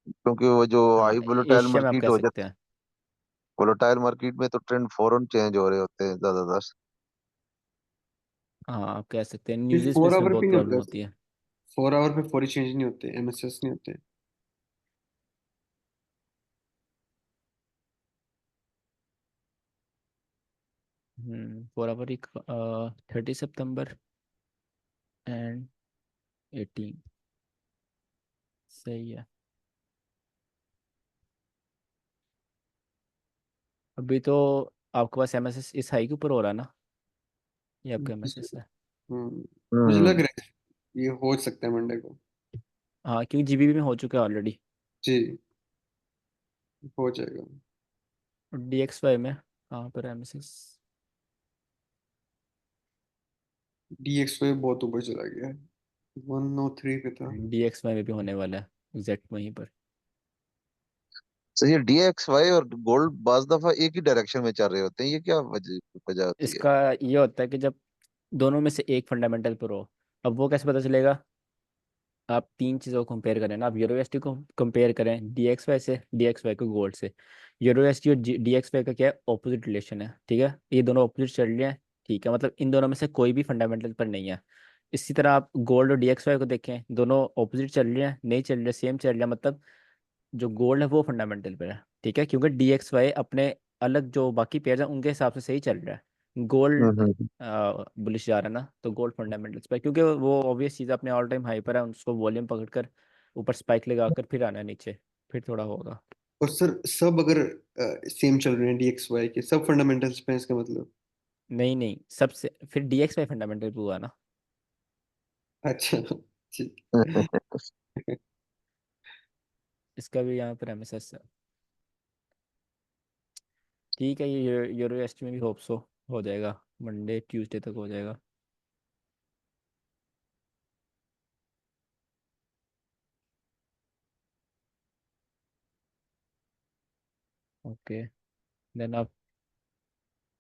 क्योंकि वो जो हाँ, हाई वोलेटाइल एशिया में आप मार्केट कह हो सकते जाती, हैं। वोलेटाइल मार्केट में तो ट्रेंड फौरन चेंज हो रहे होते हैं ज्यादातर। हाँ, आप कह सकते हैं, सिर्फ न्यूज़ीज में 4 आवर इसमें पे बहुत नहीं प्रॉब्लम होता होती है, है। 4 आवर पे फौरी चेंज नहीं होते, एमएसएस नहीं होते। 4 आवर 30 सितंबर एंड 18, सही है। अभी तो आपके पास एमएसएस इस हाई के ऊपर हो रहा है ना, ये आपका एमएसएस है। हम्म मुझे लग हम्म। रहा है ये हो सकता है मंडे को। हाँ, क्योंकि जीबीबी में हो चुका है ऑलरेडी। जी, हो जाएगा। डीएक्सवाई में कहाँ पर एमएसएस? डीएक्स पे बहुत ऊपर चला गया है, 103 पे था। डीएक्सवाई में भी होने वाला है, एग्जैक्ट वहीं पर। सही है। DXY और गोल्ड बाज दफा एक ही डायरेक्शन में चल रहे होते हैं, ये क्या वजह वजह होती है? इसका ये होता है कि जब दोनों में से एक फंडामेंटल पर हो, अब वो कैसे पता चलेगा, आप तीन चीज़ों को कंपेयर करें ना, आप यूरो एस टी को कंपेयर करें डीएक्सवाई से, डीएक्सवाई को गोल्ड से। यूरो एस टी और डीएक्सवाई का क्या है, ऑपोजिट रिलेशन है, ठीक है, ये दोनों ऑपोजिट चल रहे हैं, ठीक है, मतलब इन दोनों में से कोई भी फंडामेंटल पर नहीं है। इसी तरह आप गोल्ड और डीएक्सवाई को देखें, दोनों ऑपोजिट चल रहे हैं, नहीं चल रहे, सेम चल रहे हैं, मतलब जो गोल्ड है वो फंडामेंटल पे है, ठीक है, क्योंकि डीएक्सवाई अपने अलग जो बाकी पेयर हैं उनके हिसाब से सही चल रहा है, गोल्ड हम्म। बुलिश जा रहा है ना, तो गोल्ड फंडामेंटल्स पे, क्योंकि वो ऑब्वियस चीज़ अपने ऑल टाइम हाई पर है, उसको वॉल्यूम पकड़कर ऊपर स्पाइक लगाकर फिर आना है नीचे, फिर थोड़ा होगा। और सर सब अगर सेम चल रहे हैं डीएक्स वाई के सब फंडामेंटल्स पे हैं, इसका मतलब? नहीं नहीं, सबसे फिर डीएक्सवाई फंडामेंटल पे हुआ ना। अच्छा, ठीक। इसका भी यहाँ पर एमएसएस है, ठीक है, ये यूरो एस्ट में भी होप सो हो जाएगा, मंडे ट्यूसडे तक हो जाएगा। ओके, देन आप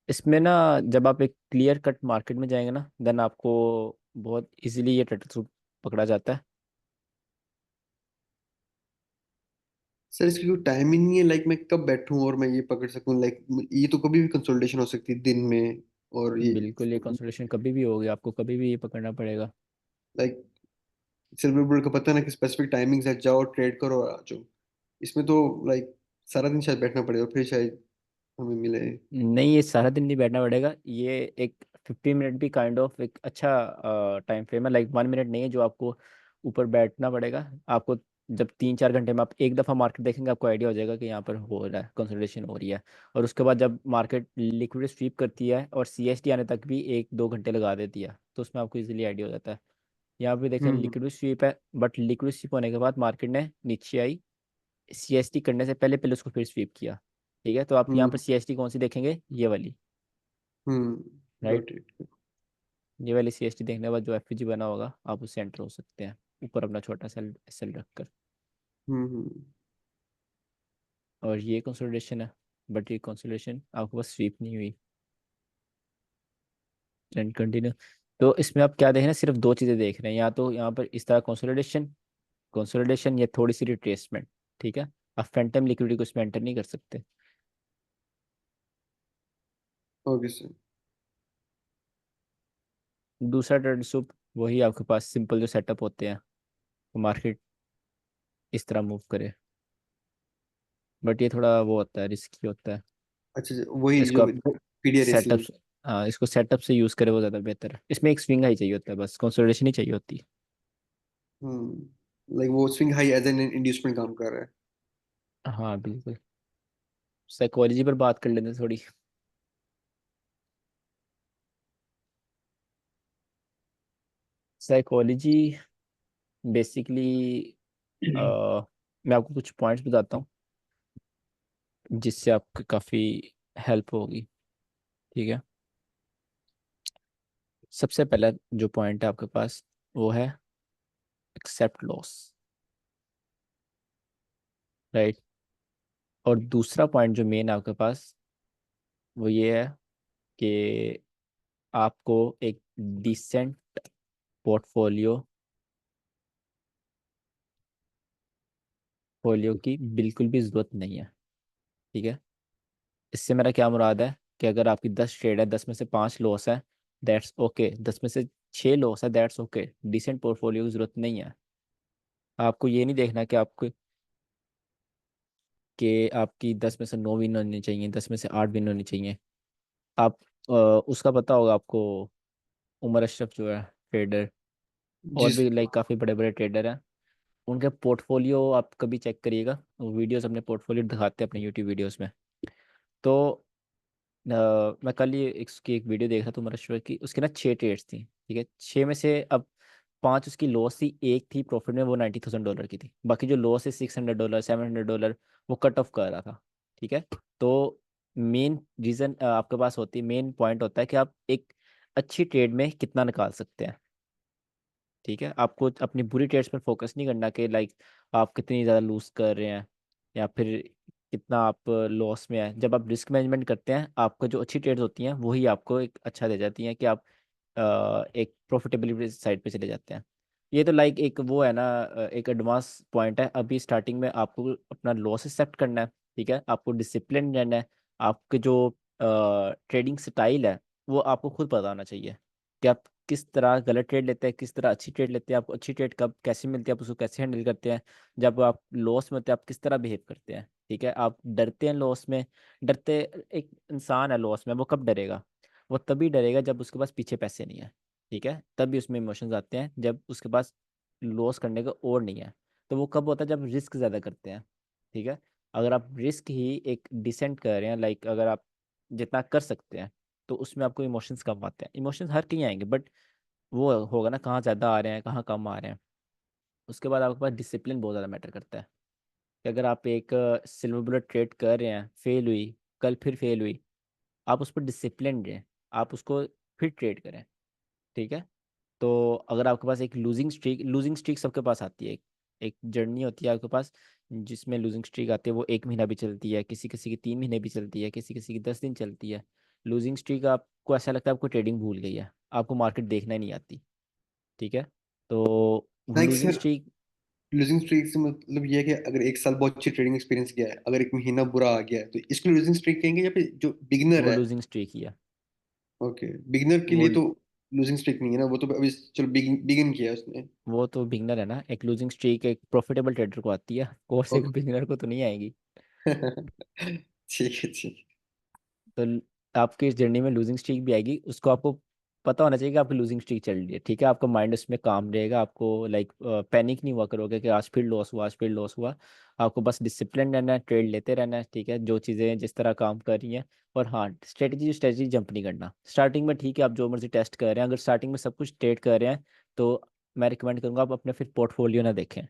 इसमें ना, जब आप एक क्लियर कट मार्केट में जाएंगे ना, देन आपको बहुत इजीली ये टर्टल सूट पकड़ा जाता है। सर इसकी कोई टाइम ही नहीं है, लाइक मैं कब बैठूं और मैं ये पकड़ सकूं, लाइक ये तो कभी भी कंसोलिडेशन हो सकती है दिन में, और ये बिल्कुल, ये कंसोलिडेशन कभी भी होगी, आपको कभी भी ये पकड़ना पड़ेगा। लाइक सिल्वर बुल का पता है ना कि स्पेसिफिक टाइमिंग्स है, जाओ ट्रेड करो और आ जाओ। इसमें तो लाइक सारा दिन शायद बैठना पड़ेगा फिर शायद हमें मिले। नहीं, ये सारा दिन नहीं बैठना पड़ेगा, ये एक 15 मिनट भी काइंड ऑफ एक अच्छा टाइम फ्रेम है, लाइक 1 मिनट नहीं है जो आपको ऊपर बैठना पड़ेगा आपको। जब 3-4 घंटे में आप एक दफ़ा मार्केट देखेंगे आपको आइडिया हो जाएगा कि यहाँ पर हो रहा है, कंसोलिडेशन हो रही है। और उसके बाद जब मार्केट लिक्विड स्वीप करती है और CST आने तक भी 1-2 घंटे लगा देती है, तो उसमें आपको इजीली आइडिया हो जाता है। यहाँ पे देखें हम्म लिक्विड स्वीप है, बट लिक्विड स्वीप होने के बाद मार्केट ने नीचे आई, CST करने से पहले पहले उसको फिर स्वीप किया। ठीक है, तो आप यहाँ पर हम्म CST कौन सी देखेंगे, ये वाली, राइट। Got it. ये वाली CST देखने के बाद जो FVG बना होगा आप उससे एंटर हो सकते हैं, ऊपर अपना छोटा सेल सेल रखकर। हम्म। और ये कंसोलिडेशन है, बट ये कंसोलिडेशन आपके पास स्वीप नहीं हुई, ट्रेंड कंटिन्यू। तो इसमें आप क्या देख रहे हैं, सिर्फ दो चीज़ें देख रहे हैं, या तो यहाँ पर इस तरह कंसोलिडेशन, कंसोलिडेशन या थोड़ी सी रिट्रेसमेंट। ठीक है, आप फैंटम लिक्विडिटी को इसमें एंटर नहीं कर सकते। Okay sir. दूसरा ट्रेड सूप वही आपके पास सिंपल जो सेटअप होते हैं, मार्केट इस तरह मूव करे, बट ये थोड़ा वो होता है, रिस्की होता है। अच्छा वही इसको जो आप PDRSC। सेटअप, हाँ इसको सेटअप से यूज़ करे वो ज़्यादा बेहतर है। इसमें एक स्विंग हाई चाहिए होता है, बस कंसोलिडेशन ही चाहिए होती है। लाइक वो swing high as an inducement काम कर रहा है। हाँ बिल्कुल। साइकोलॉजी पर बात कर लेते हैं थोड़ी। साइकोलॉजी बेसिकली मैं आपको कुछ पॉइंट्स बताता हूँ जिससे आपकी काफ़ी हेल्प होगी। ठीक है, सबसे पहला जो पॉइंट है आपके पास वो है एक्सेप्ट लॉस, राइट। और दूसरा पॉइंट जो मेन है आपके पास वो ये है कि आपको एक डिसेंट पोर्टफोलियो फोलियो की बिल्कुल भी ज़रूरत नहीं है। ठीक है, इससे मेरा क्या मुराद है कि अगर आपकी 10 ट्रेड है, 10 में से 5 लॉस है, दैट्स ओके। 10 में से 6 लॉस है, दैट्स ओके। डिसेंट पोर्टफोलियो की ज़रूरत नहीं है। आपको ये नहीं देखना कि आपकी 10 में से 9 विन होनी चाहिए, 10 में से 8 विन होनी चाहिए। आप उसका पता होगा आपको, उमर अशरफ जो है ट्रेडर, जी और भी लाइक काफ़ी बड़े बड़े ट्रेडर हैं, उनके पोर्टफोलियो आप कभी चेक करिएगा, वीडियोस अपने पोर्टफोलियो दिखाते हैं अपने यूट्यूब वीडियोस में। तो मैं कल ही उसकी एक वीडियो देख रहा था उमर अशरफ की, उसके ना 6 ट्रेड्स थी। ठीक है, 6 में से अब 5 उसकी लॉस थी, एक थी प्रॉफिट में, वो $90,000 की थी। बाकी जो लॉस है $600 $700 वो कट ऑफ कर रहा था। ठीक है, तो मेन रीज़न आपके पास होती है, मेन पॉइंट होता है कि आप एक अच्छी ट्रेड में कितना निकाल सकते हैं। ठीक है, आपको अपनी बुरी ट्रेड्स पर फोकस नहीं करना कि लाइक आप कितनी ज़्यादा लूज कर रहे हैं या फिर कितना आप लॉस में है। जब आप रिस्क मैनेजमेंट करते हैं, आपको जो अच्छी ट्रेड्स होती हैं वही आपको एक अच्छा दे जाती हैं कि आप एक प्रॉफिटेबिलिटी साइड पे चले जाते हैं। ये तो लाइक एक वो है ना, एक एडवांस पॉइंट है। अभी स्टार्टिंग में आपको अपना लॉस एक्सेप्ट करना है। ठीक है, आपको डिसिप्लिन रहना है। आपके जो ट्रेडिंग स्टाइल है वो आपको खुद पता होना चाहिए कि आप किस तरह गलत ट्रेड लेते हैं, किस तरह अच्छी ट्रेड लेते हैं, आपको अच्छी ट्रेड कब कैसे मिलती है, आप उसको कैसे हैंडल करते हैं। जब आप लॉस में होते हैं आप किस तरह बिहेव करते हैं। ठीक है, आप डरते हैं लॉस में, डरते, एक इंसान है लॉस में वो कब डरेगा, वो तभी डरेगा जब उसके पास पीछे पैसे नहीं है। ठीक है, तभी उसमें इमोशंस आते हैं, जब उसके पास लॉस करने का और नहीं है। तो वो कब होता है, जब रिस्क ज़्यादा करते हैं। ठीक है, अगर आप रिस्क ही एक डिसेंट कर रहे हैं, लाइक अगर आप जितना कर सकते हैं, तो उसमें आपको इमोशंस कम आते हैं। इमोशंस हर कहीं आएंगे, बट वो होगा ना कहाँ ज़्यादा आ रहे हैं कहाँ कम आ रहे हैं। उसके बाद आपके पास डिसिप्लिन बहुत ज़्यादा मैटर करता है कि अगर आप एक सिल्वर बुलेट ट्रेड कर रहे हैं, फेल हुई, कल फिर फेल हुई, आप उस पर डिसिप्लिन रहें, आप उसको फिर ट्रेड करें। ठीक है, तो अगर आपके पास एक लूजिंग स्ट्रीक सबके पास आती है, एक जर्नी होती है आपके पास जिसमें लूजिंग स्ट्रीक आती है, वो 1 महीना भी चलती है, किसी किसी की 3 महीने भी चलती है, किसी किसी की 10 दिन चलती है। लूजिंग स्ट्रीक आपको ऐसा लगता है आपको ट्रेडिंग भूल गई है, आपको मार्केट देखना ही नहीं आती। ठीक है, तो वो like losing sir, streak, losing streak से मतलब ये है कि अगर एक साल बहुत अच्छी ट्रेडिंग एक्सपीरियंस गया है, अगर एक महीना बुरा आ गया है, तो इसको लूजिंग स्ट्रीक कहेंगे, या फिर जो बिगिनर वो है। लूजिंग स्ट्रीक ही है। ओके, बिगिनर के वो लिए तो लूजिंग स्ट्रीक नहीं है ना, वो तो अभी चलो बिगिन किया है उसने। वो तो बिगनर है ना, एक लूजिंग स्ट्रीक एक प्रॉफिटेबल ट्रेडर को आती है, कोर्स एक ओके। बिगनर को तो नहीं आएगी। ठीक है, ठीक। तो आपकी इस जर्नी में लूजिंग स्ट्रीक भी आएगी, उसको आपको पता होना चाहिए कि आपकी लूजिंग स्ट्रीक चल रही है, ठीक है। आपका माइंड उसमें काम रहेगा, आपको लाइक पैनिक नहीं हुआ करोगे कि आज फिर लॉस हुआ, आज फिर लॉस हुआ। आपको बस डिसिप्लिन रहना है, ट्रेड लेते रहना है, ठीक है, जो चीज़ें जिस तरह काम कर रही हैं। और हाँ, स्ट्रेटजी जंप नहीं करना स्टार्टिंग में, ठीक है। आप जो मर्जी टेस्ट कर रहे हैं, अगर स्टार्टिंग में सब कुछ ट्रेड कर रहे हैं तो मैं रिकमेंड करूँगा आप अपने फिर पोर्टफोलियो ना देखें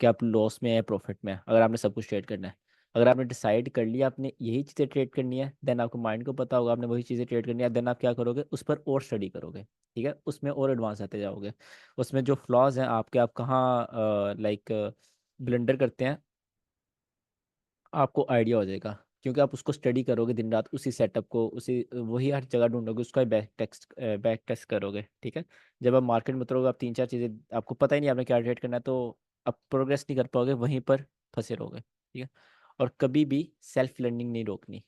कि आप लॉस में है प्रॉफिट में है, अगर आपने सब कुछ ट्रेड करना है। अगर आपने डिसाइड कर लिया आपने यही चीज़ें ट्रेड करनी है, देन आपको माइंड को पता होगा आपने वही चीज़ें ट्रेड करनी है, देन आप क्या करोगे, उस पर और स्टडी करोगे, ठीक है, उसमें और एडवांस आते जाओगे। उसमें जो फ्लॉज हैं आपके, आप कहाँ लाइक ब्लंडर करते हैं, आपको आइडिया हो जाएगा, क्योंकि आप उसको स्टडी करोगे दिन रात, उसी सेटअप को, उसी वही हर जगह ढूंढोगे, उसका बैक टेस्ट करोगे, ठीक है। जब आप मार्केट में उतरोगे, आप तीन चार चीज़ें आपको पता ही नहीं आपने क्या ट्रेड करना है, तो आप प्रोग्रेस नहीं कर पाओगे, वहीं पर फंसे रहोगे, ठीक है। और कभी भी सेल्फ लर्निंग नहीं रोकनी।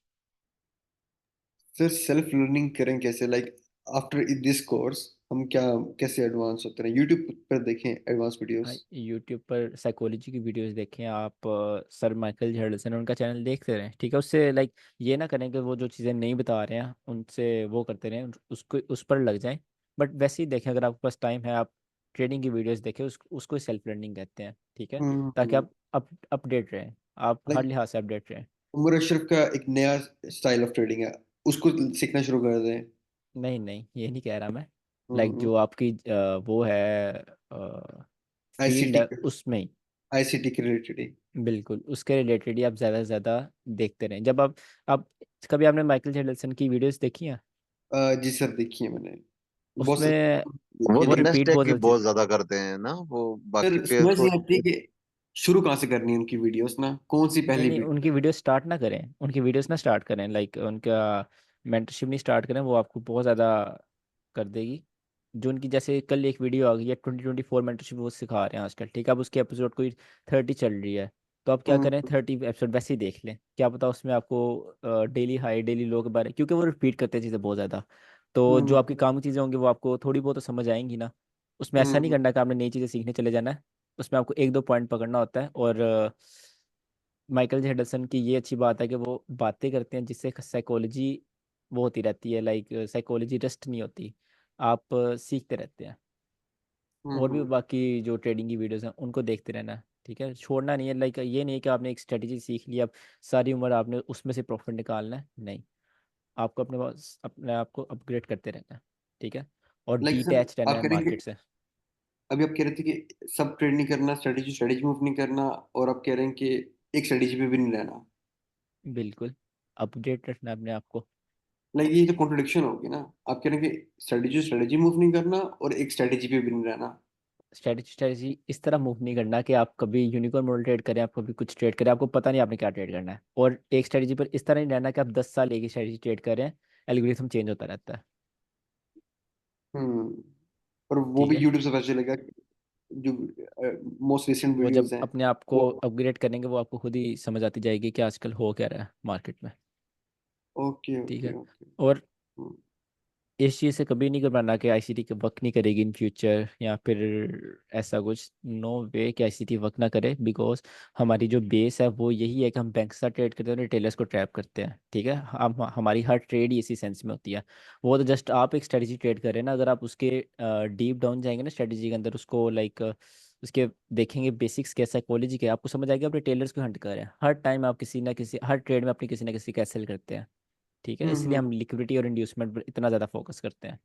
सर सेल्फ लर्निंग करें कैसे, लाइक आफ्टर दिस कोर्स हम क्या कैसे एडवांस होते हैं? यूट्यूब पर देखें एडवांस वीडियोस? यूट्यूब पर साइकोलॉजी की वीडियोस देखें आप, सर माइकल जर्डसन उनका चैनल देखते रहें, ठीक है। उससे लाइक ये ना करें कि वो जो चीज़ें नहीं बता रहे हैं उनसे वो करते रहें, उसको उस पर लग जाएं। बट वैसे ही देखें, अगर आपके पास टाइम है, आप ट्रेडिंग की वीडियोस देखें, उसको सेल्फ लर्निंग कहते हैं, ठीक है। ताकि हम्म। आप अपडेट रहें, आप हर लाइक लिहाज से अपडेट रहें। उमर अशरफ का एक नया स्टाइल ऑफ ट्रेडिंग है, उसको सीखना शुरू कर दें। नहीं नहीं, ये नहीं कह रहा मैं। लाइक हम्म। जो आपकी वो है फील्ड आईसीटी, है उसमें ही, आईसीटी के रिलेटेड ही। बिल्कुल उसके रिलेटेड ही आप ज़्यादा से ज़्यादा देखते रहें। जब आप कभी आपने माइकल जेडसन की वीडियोस देखी हैं? जी सर, देखी है मैंने, बहुत उसमें देखी वो है, वो तो लेकिन रिपीट नेस्टेक बहुत की जल्दी। बहुत ज्यादा करते हैं ना वो, बाकी सर पे समझ तो। नहीं आती कि शुरू कहाँ से करनी है उनकी वीडियोस ना, कौन सी नहीं पहली नहीं, वीडियो? उनकी वीडियो स्टार्ट ना करें, उनकी वीडियोस ना स्टार्ट करें, लाइक उनका मेंटरशिप नहीं स्टार्ट करें, वो आपको बहुत ज़्यादा कर देगी। जो उनकी जैसे कल एक वीडियो आ गई है 2024 मेंटरशिप, वो सिखा रहे हैं आजकल, ठीक है। अब उसके एपिसोड कोई 30 चल रही है, तो आप क्या हम्म। करें, 30 एपिसोड वैसे ही देख लें, क्या पता उसमें आपको डेली हाई डेली लो के बारे, क्योंकि वो रिपीट करते हैं चीज़ें बहुत ज़्यादा। तो जो हम्म। आपकी काम की चीज़ें होंगी वो आपको थोड़ी बहुत तो समझ आएंगी ना। उसमें ऐसा नहीं हम्म। करना कि आपने नई चीज़ें सीखने चले जाना है। उसमें आपको एक दो पॉइंट पकड़ना होता है। और माइकल हेडलसन की ये अच्छी बात है कि वो बातें करते हैं जिससे साइकोलॉजी वो होती रहती है, लाइक साइकोलॉजी रेस्ट नहीं होती, आप सीखते रहते हैं। और भी हम्म। बाकी जो ट्रेडिंग की वीडियोस हैं उनको देखते रहना है, ठीक है, छोड़ना नहीं है। लाइक ये नहीं है कि आपने एक स्ट्रेटजी सीख ली अब सारी उम्र आपने उसमें से प्रॉफिट निकालना है, नहीं। आपको अपने पास अपने आप को अपग्रेड करते रहना है, ठीक है। और लाइक सर डीटैच रहना आप है कह रहे हैं मार्केट कि से। अभी आप कह रहे थे कि सब ट्रेड नहीं करना, स्ट्रेटेजी स्ट्रेटेजी मूव नहीं करना, और आप कह रहे हैं कि एक स्ट्रेटेजी पे भी नहीं रहना। बिल्कुल, अपडेट रखना है अपने आप को। लाइक ये तो कॉन्ट्रडिक्शन होगी ना, आप कह रहे हैं कि स्ट्रेटेजी स्ट्रेटेजी मूव नहीं करना और एक स्ट्रेटेजी पे भी नहीं रहना। स्ट्रेटजी इस तरह मूव नहीं करना कि आप कभी यूनिकॉर्न मॉडल ट्रेड करें, आप कभी कुछ ट्रेड करें, आपको पता नहीं आपने क्या ट्रेड करना है। और एक स्ट्रेटजी पर इस तरह नहीं रहना कि आप 10 साल एक ही स्ट्रेटजी ट्रेड करें, एल्गोरिथम चेंज होता रहता है, हम्म। और वो ठीक भी है। यूट्यूब से पता चलेगा, जो मोस्ट रिसेंट वो वीडियोस जब हैं अपने आप को वो। अपग्रेड करेंगे वो आपको खुद ही समझ आती जाएगी कि आजकल हो क्या रहा है मार्केट में, ओके ठीक ओके है। ओके। और इस चीज़ से कभी नहीं घबराना कि आईसीटी के वर्क नहीं करेगी इन फ्यूचर, या फिर ऐसा कुछ, नो वे कि आईसीटी वर्क ना करे, बिकॉज हमारी जो बेस है वो यही है कि हम बैंक के साथ ट्रेड करते हैं और रिटेलर्स को ट्रैप करते हैं, ठीक है। हम हमारी हर ट्रेड ही इसी सेंस में होती है। वो तो जस्ट आप एक स्ट्रेटजी ट्रेड कर रहे हैं ना, अगर आप उसके डीप डाउन जाएंगे ना स्ट्रेटजी के अंदर, उसको लाइक उसके देखेंगे बेसिक्स क्या साइकोलॉजी क्या है, आपको समझ आएगा आप रिटेलर्स को हंट कर रहे हैं। हर टाइम आप किसी ना किसी हर ट्रेड में अपनी किसी ना किसी कैंसिल करते हैं, ठीक है। इसलिए हम हम्म। लिक्विडिटी और इंड्यूसमेंट पर इतना ज़्यादा फोकस करते हैं।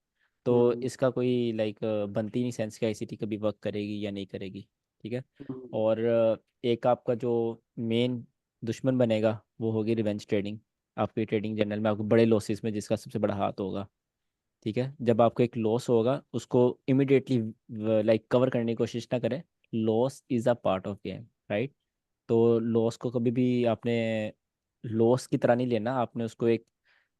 तो हम्म। इसका कोई लाइक बनती नहीं सेंस कि आईसीटी कभी वर्क करेगी या नहीं करेगी, ठीक है। हम्म। और एक आपका जो मेन दुश्मन बनेगा वो होगी रिवेंज ट्रेडिंग। आपकी ट्रेडिंग जर्नल में आपको बड़े लॉसेस में जिसका सबसे बड़ा हाथ होगा, ठीक है। जब आपको एक लॉस होगा उसको इमिडिएटली लाइक कवर करने की कोशिश ना करें। Loss is a part of game, right. तो लॉस को कभी भी आपने लॉस की तरह नहीं लेना, आपने उसको एक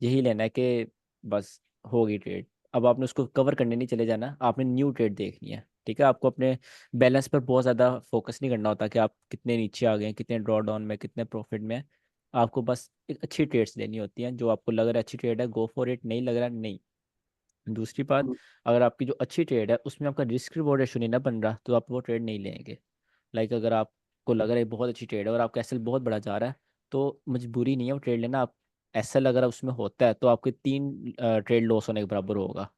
यही लेना है कि बस होगी ट्रेड। अब आपने उसको कवर करने नहीं चले जाना, आपने न्यू ट्रेड देखनी है, ठीक है। आपको अपने बैलेंस पर बहुत ज़्यादा फोकस नहीं करना होता कि आप कितने नीचे आ गए हैं, कितने ड्रॉ डाउन में, कितने प्रॉफिट में हैं। आपको बस एक अच्छी ट्रेड्स लेनी होती हैं, जो आपको लग रहा है अच्छी ट्रेड है गो फॉर इट, नहीं लग रहा है नहीं। दूसरी बात, हम्म। अगर आपकी जो अच्छी ट्रेड है उसमें आपका रिस्क रिवॉर्ड रेशो नहीं ना बन रहा, तो आप वो ट्रेड नहीं लेंगे। लाइक अगर आपको लग रहा है बहुत अच्छी ट्रेड है और आपका एसएल बहुत बड़ा जा रहा है, तो मजबूरी नहीं है वो ट्रेड लेना। आप एसएल अगर उसमें होता है तो आपके 3 ट्रेड लॉस होने के बराबर होगा।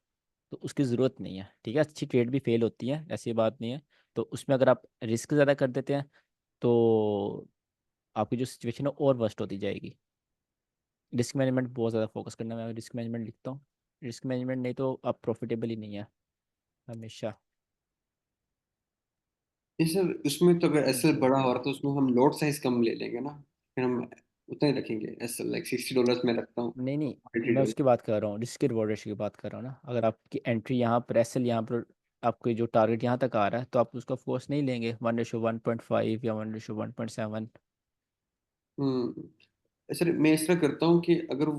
तो उसकी ज़रूरत नहीं है, ठीक है। अच्छी ट्रेड भी फेल होती है, ऐसी बात नहीं है। तो उसमें अगर आप रिस्क ज़्यादा कर देते हैं तो आपकी जो सिचुएशन है और वर्स्ट होती जाएगी। रिस्क मैनेजमेंट बहुत ज़्यादा फोकस करना, मैं रिस्क मैनेजमेंट लिखता हूँ। रिस्क मैनेजमेंट नहीं तो आप प्रॉफिटेबल ही नहीं है हमेशा। ये सर उसमें तो अगर एसएल बड़ा हो रहा तो उसमें हम लॉट साइज कम ले लेंगे ना, फिर हम उतना ही रखेंगे। एसएल लाइक $60 में रखता हूँ, नहीं नहीं, मैं $80। उसकी बात कर रहा हूँ, रिस्क रिवॉर्ड रेशियो की बात कर रहा हूँ ना। अगर आपकी एंट्री यहाँ पर एसएल यहाँ पर आपके जो टारगेट यहाँ तक आ रहा है तो आप उसका फोर्स नहीं लेंगे 1:1.5 या 1:1.7। हम्म। सर मैं इस तरह करता हूँ कि अगर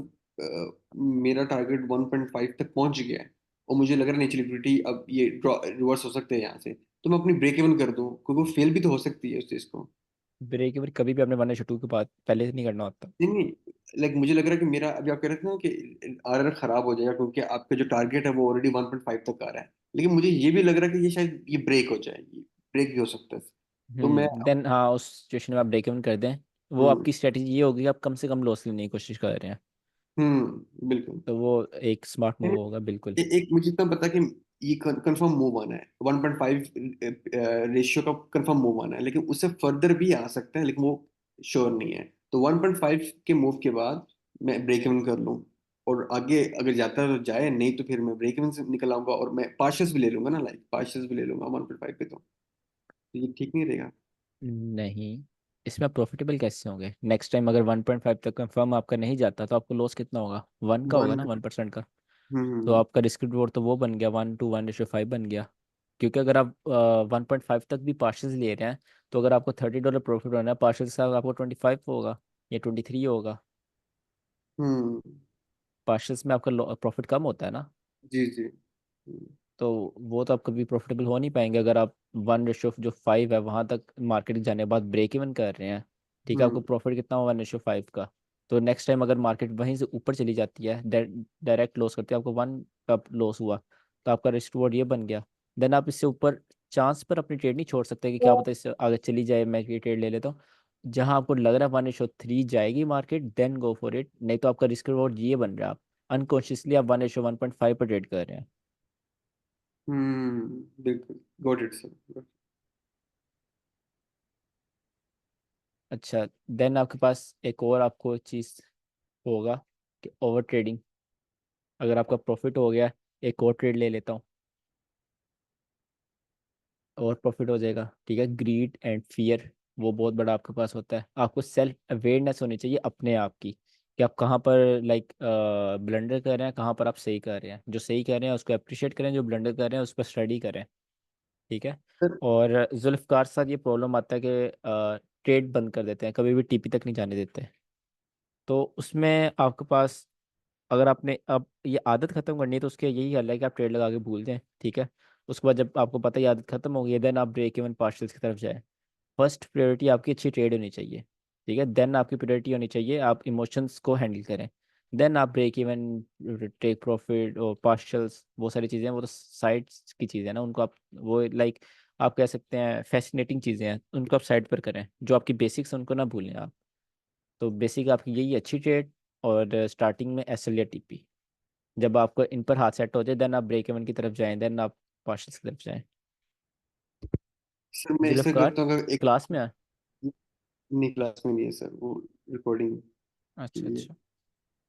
मेरा टारगेट 1.5 तक पहुंच गया है और मुझे लग रहा है नेचुरल लिक्विडिटी अब ये रिवर्स हो सकते हैं यहाँ से, तो मैं अपनी ब्रेक इवन कर दूँ, क्योंकि वो फेल भी तो हो सकती है उस चीज़ को। ब्रेक इवन कभी भी आपने 1:2 के बाद पहले से नहीं करना होता। नहीं नहीं, लाइक मुझे लग रहा है कि मेरा अभी आप कह रहे थे ना कि आरआर खराब हो जाएगा क्योंकि आपका जो टारगेट है वो ऑलरेडी 1.5 तक आ रहा है, लेकिन मुझे ये भी लग रहा है कि ये शायद ये ब्रेक हो जाएगी, ब्रेक भी हो सकता है। तो मैं देन हाँ, उस सिचुएशन में आप ब्रेक इवन कर दें। वो हम्म आपकी स्ट्रेटजी ये होगी कि आप कम से कम लॉस लेने की कोशिश कर रहे हैं। बिल्कुल। तो वो एक स्मार्ट मूव होगा बिल्कुल। एक मुझे इतना पता कि ये कंफर्म मूव आना है, 1.5 रेशियो का कंफर्म मूव आना है, लेकिन उससे फर्दर भी आ सकता है, लेकिन वो श्योर नहीं है। तो 1.5 के मूव के बाद मैं ब्रेक इवन कर लूँ, और आगे अगर जाता है तो जाए, नहीं तो फिर मैं ब्रेक इवन से निकल आऊंगा और मैं पार्शल्स भी ले लूंगा ना, लाइक पार्शल्स भी ले लूंगा 1.5 पे। तो ये ठीक नहीं रहेगा। नहीं, इसमें प्रॉफिटेबल कैसे होंगे? नेक्स्ट टाइम अगर 1.5 तक कंफर्म आपका नहीं जाता तो आपको लॉस कितना होगा? 1 का होगा वन ना, 1% का। तो हम्म आपका रिस्क रिवॉर्ड तो वो बन गया 1:1.5 बन गया। क्योंकि अगर आप 1.5 तक भी पार्शल्स ले रहे हैं तो अगर आपको $30 प्रॉफिट होना है, पार्शल के साथ आपको 25 होगा या 23 होगा। हम्म। पार्शल्स में आपका प्रॉफिट कम होता है ना। जी जी। तो वो तो आप कभी प्रॉफिटेबल हो नहीं पाएंगे अगर आप 1:5 है वहां तक मार्केट जाने के बाद ब्रेक इवन कर रहे हैं। ठीक है, आपको हम्म प्रॉफिट कितना हुआ 1:5 का। तो नेक्स्ट टाइम अगर मार्केट वहीं से ऊपर चली जाती है, डायरेक्ट लॉस करती है, आपको 1 का लॉस हुआ तो आपका रिस्क रिवॉर्ड ये बन गया। देन आप इससे ऊपर चांस पर अपनी ट्रेड नहीं छोड़ सकते कि क्या पता इससे आगे चली जाए, मैं ये ट्रेड ले लेता हूँ। जहां आपको लग रहा है 1:3 जाएगी market, then go for it. नहीं तो आपका रिस्क रिवॉर्ड ये बन रहा है, आप अनकॉन्शियसली आप 1:1.5 पर ट्रेड कर रहे हैं। बिल्कुल, गॉट इट सर। अच्छा, देन आपके पास एक और आपको चीज़ होगा कि ओवर ट्रेडिंग। अगर आपका प्रॉफिट हो गया, एक और ट्रेड ले लेता हूँ और प्रॉफिट हो जाएगा, ठीक है। ग्रीड एंड फियर वो बहुत बड़ा आपके पास होता है। आपको सेल्फ अवेयरनेस होनी चाहिए अपने आप की कि आप कहाँ पर लाइक ब्लंडर कर रहे हैं, कहाँ पर आप सही कर रहे हैं। जो सही कर रहे हैं उसको अप्रिशिएट करें, जो ब्लंडर कर रहे हैं उस पर स्टडी करें, ठीक है। सर और जुल्फ़कार के साथ ये प्रॉब्लम आता है कि ट्रेड बंद कर देते हैं, कभी भी टीपी तक नहीं जाने देते। तो उसमें आपके पास, अगर आपने अब ये आदत खत्म करनी है तो उसके यही हल है कि आप ट्रेड लगा के भूल जाएं, ठीक है। उसके बाद जब आपको पता है ये आदत खत्म हो गई है, देन आप ब्रेक इवन पार्शल्स की तरफ जाएं। फर्स्ट प्रायोरिटी आपकी अच्छी ट्रेड होनी चाहिए, ठीक है। देन आपकी प्रायोरिटी होनी चाहिए आप इमोशंस को हैंडल करें। देन आप ब्रेक इवन, टेक प्रॉफिट और पार्शल्स, वो सारी चीज़ें वो तो साइड्स की चीज़ें हैं ना, उनको आप वो लाइक आप कह सकते हैं फैसिनेटिंग चीज़ें हैं, उनको आप साइड पर करें। जो आपकी बेसिक्स हैं उनको ना भूलें आप। तो बेसिक आपकी यही अच्छी ट्रेड, और स्टार्टिंग में एस एल या टीपी। जब आपको इन पर हाथ सेट हो जाए देन आप ब्रेक इवन की तरफ जाएं, देन आप पार्शल्स की तरफ जाएं। सर मैं ऐसा जुल्फ़कार करता हूँ, अगर एक क्लास में है? नहीं क्लास में नहीं है सर, वो रिकॉर्डिंग के अच्छा लिए अच्छा।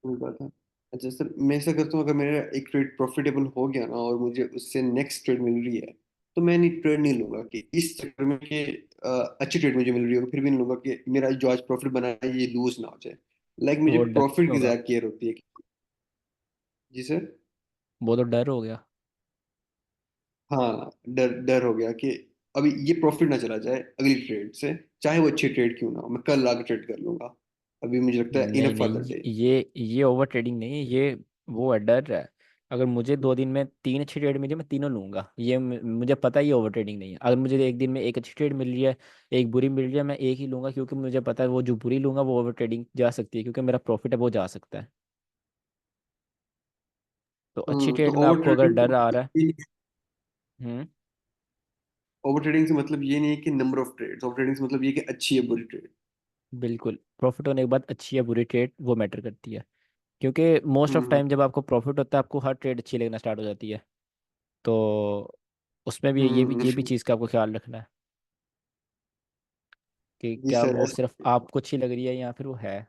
कोई बात है। अच्छा सर, मैं ऐसा करता हूँ, अगर मेरा एक ट्रेड प्रॉफिटेबल हो गया ना और मुझे उससे नेक्स्ट ट्रेड मिल रही है, तो मैं नहीं ट्रेड नहीं लूंगा कि इस चक्कर में कि अच्छी ट्रेड मुझे मिल रही होगी फिर भी नहीं लूंगा कि मेरा जो आज प्रॉफिट बना है ये लूज ना हो जाए। लाइक मुझे वो डर प्रॉफिट की होगा, ज्यादा केयर होती है जी सर। वो तो डर हो गया। हाँ, डर डर हो गया कि अभी ये प्रॉफिट ना चला जाए अगली ट्रेड से, चाहे वो अच्छी ट्रेड क्यों ना हो, मैं कल आगे ट्रेड कर लूंगा। अभी मुझे लगता है नहीं इनफ फॉर नहीं, द डे। ये ओवर ट्रेडिंग नहीं है, ये वो है, डर है। अगर मुझे 2 दिन में 3 अच्छी ट्रेड मिली मैं तीनों लूंगा, ये मुझे पता है ये ओवर ट्रेडिंग नहीं है। अगर मुझे एक दिन में एक अच्छी ट्रेड मिल रही है, एक बुरी मिल रही है, मैं एक ही लूंगा, क्योंकि मुझे पता है वो जो बुरी लूंगा वो ओवर ट्रेडिंग जा सकती है, क्योंकि मेरा प्रॉफिट है वो जा सकता है। तो अच्छी तो ट्रेड में ओवर आपको अगर ट्रेडिंग डर आ रहा है। हम्म। ओवर ट्रेडिंग से मतलब ये नहीं है कि number of trades, over trading से मतलब ये कि अच्छी है बुरी ट्रेड। बिल्कुल, प्रॉफिट होने के बाद अच्छी या बुरी ट्रेड वो मैटर करती है। क्योंकि मोस्ट ऑफ हम्म टाइम जब आपको प्रॉफिट होता है आपको हर ट्रेड अच्छी लगना स्टार्ट हो जाती है। तो उसमें भी हम्म ये भी चीज़ का आपको ख्याल रखना है कि जी क्या सर वो सिर्फ ऐसा। आपको अच्छी लग रही है या फिर वो है।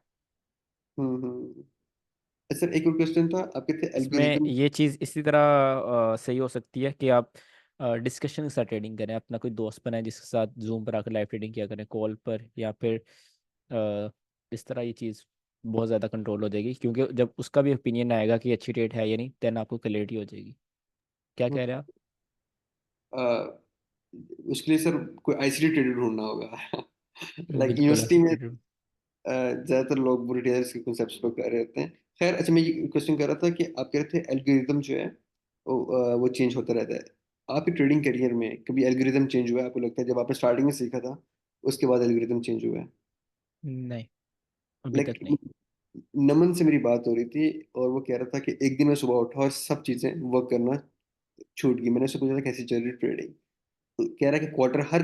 सर एक और क्वेश्चन था, आप कहते इसमें एल्गोरिदम। ये चीज़ इसी तरह सही हो सकती है कि आप डिस्कशन के साथ ट्रेडिंग करें, अपना कोई दोस्त बनाए जिसके साथ जूम पर आकर लाइव ट्रेडिंग किया करें कॉल पर, या फिर इस तरह ये चीज़ बहुत ज़्यादा कंट्रोल हो जाएगी, क्योंकि जब उसका भी ओपिनियन आएगा कि अच्छी ट्रेड है या नहीं, देन आपको क्लैरिटी हो जाएगी। क्या कह रहे हैं आप? उसके लिए सर कोई आईसीटी ट्रेडर ढूंढना होगा। लाइक बिल्कुल यूनिवर्सिटी ऐसे में ट्रेडर। ज्यादातर लोग बुरी ट्रेडर्स के कॉन्सेप्ट्स पर कर रहे होते हैं। खैर अच्छा, मैं ये क्वेश्चन कर रहा था कि आप कह रहे थे एल्गोरिदम जो है वो चेंज होता रहता है। आपके ट्रेडिंग करियर में कभी एल्गोरिदम चेंज हुआ है आपको लगता है, जब आपने स्टार्टिंग में सीखा था उसके बाद एल्गोरिदम चेंज हुआ है? नहीं, अभी तक लाइक नहीं। नमन से मेरी बात हो रही थी और वो कह रहा था कि एक दिन मैं सुबह उठा और सब चीजें वर्क करना छूट गई। मैंने उससे पूछा था कैसी चल रही ट्रेडिंग, तो कह रहा है कि क्वार्टर हर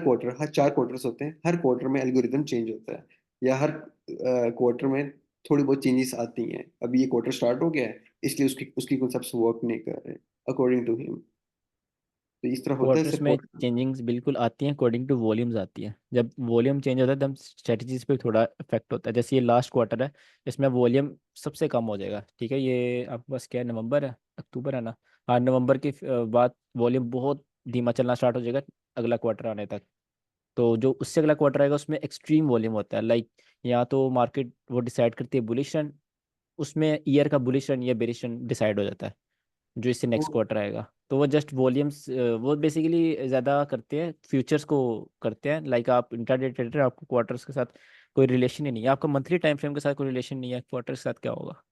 4 क्वार्टर्स होते हैं, हर क्वार्टर में एल्गोरिदम चेंज होता है, या हर क्वार्टर में थोड़ी बहुत चेंजेस आती हैं। अभी ये क्वार्टर स्टार्ट हो गया है इसलिए उसकी उसकी कॉन्सेप्ट्स वर्क नहीं कर रहे अकॉर्डिंग टू हिम। तो इस तरह होता है क्वार्टर्स सर में क्वार्टर। चेंजिंग्स बिल्कुल आती हैं, अकॉर्डिंग टू वॉल्यूम्स आती हैं। जब वॉल्यूम चेंज होता है तब स्ट्रेटजीज पे थोड़ा इफेक्ट होता है। जैसे ये लास्ट क्वार्टर है, इसमें वॉल्यूम सबसे कम हो जाएगा, ठीक है। ये आपके पास क्या है, नवंबर है, अक्टूबर है ना? हाँ, नवंबर के बाद वॉल्यूम बहुत धीमा चलना स्टार्ट हो जाएगा अगला क्वार्टर आने तक। तो जो उससे अगला क्वार्टर आएगा उसमें एक्सट्रीम वॉल्यूम होता है। लाइक या तो मार्केट वो डिसाइड करती है बुलिश रन, उसमें ईयर का बुलिश रन या बेरिश रन डिसाइड हो जाता है जो इससे नेक्स्ट क्वार्टर आएगा। तो वो जस्ट वॉल्यूम्स, वो बेसिकली ज़्यादा करते हैं फ्यूचर्स को करते हैं। लाइक आप इंट्राडे ट्रेडर, आपको क्वार्टर्स के साथ कोई रिलेशन ही नहीं है, आपका मंथली टाइम फ्रेम के साथ कोई रिलेशन नहीं है, क्वार्टर के साथ क्या होगा?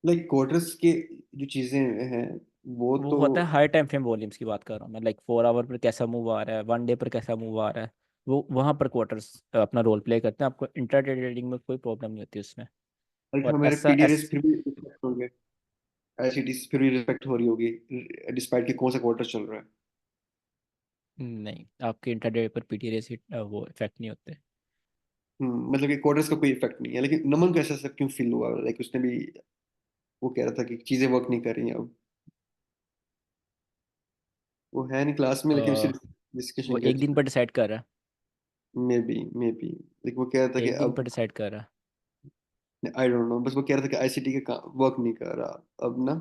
लाइक क्वार्टर्स के जो चीजें हैं वो वो तो। होता है हाई टाइम फ्रेम वॉल्यूम्स की बात कर रहा हूँ मैं। लाइक 4 आवर पर कैसा मूव आ रहा है, 1 डे पर कैसा मूव आ रहा है, वो वहाँ पर क्वार्टर्स अपना रोल प्ले करते हैं। आपको इंट्राडे ट्रेडिंग में कोई प्रॉब्लम नहीं होती उसमें। लाइक और हमारे ऐसा पीडीआरएस फिर भी रिस्पेक्ट होंगे, आईसीटी फिर भी रिस्पेक्ट हो रही होगी डिस्पाइट कि कौन सा क्वार्टर चल रहा है। नहीं, आपके इंट्राडे पर पीटीआर वो इफेक्ट नहीं होते। मतलब कि क्वार्टर्स का कोई इफेक्ट नहीं है, लेकिन नमन को ऐसा क्यों फील हुआ? लाइक उसने भी वो कह रहा था कि चीजें वर्क नहीं कर रही हैं अब। वो है नहीं क्लास में, लेकिन उससे वो डिस्कशन एक दिन कर। पर डिसाइड कर रहा है। मे बी लेकिन वो कह रहा था कि एक दिन पर अब डिसाइड कर रहा है। आई डोंट नो, बस वो कह रहा था कि आईसीटी का वर्क नहीं कर रहा अब ना,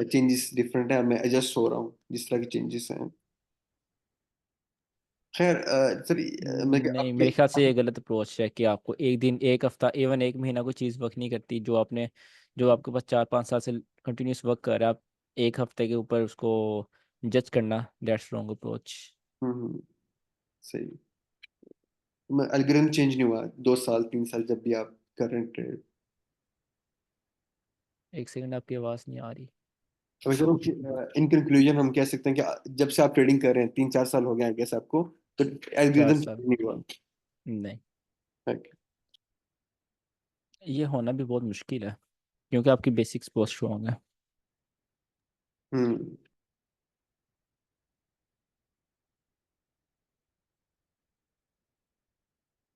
चेंजेस डिफरेंट है, मैं एडजस्ट हो रहा हूँ जिस तरह के चेंजेस हैं। खैर सर मैं नहीं, आपके मेरे ख्याल से ये गलत अप्रोच है कि आपको एक दिन, एक हफ्ता, इवन एक महीना कोई चीज़ वर्क नहीं करती जो आपने, जो आपके पास 4-5 साल से कंटिन्यूस वर्क कर रहा है, आप एक हफ्ते के ऊपर उसको जज करना, दैट्स रॉन्ग अप्रोच। सही। एल्गोरिथम चेंज नहीं हुआ 2 साल 3 साल जब भी आप कर रहे हैं ट्रेड? एक सेकंड, आपकी आवाज़ नहीं आ रही। तो मैं कह रहा हूँ कि इन कंक्लूजन हम कह सकते हैं कि जब से आप ट्रेडिंग कर रहे हैं 3-4 साल हो गए हैं गैस आपको, तो चार एल्गोरिथम साल चेंज नहीं हुआ। नहीं, Right. ये होना भी बहुत मुश्किल है क्योंकि आपकी बेसिक्स बहुत स्ट्रॉन्ग है। हम्म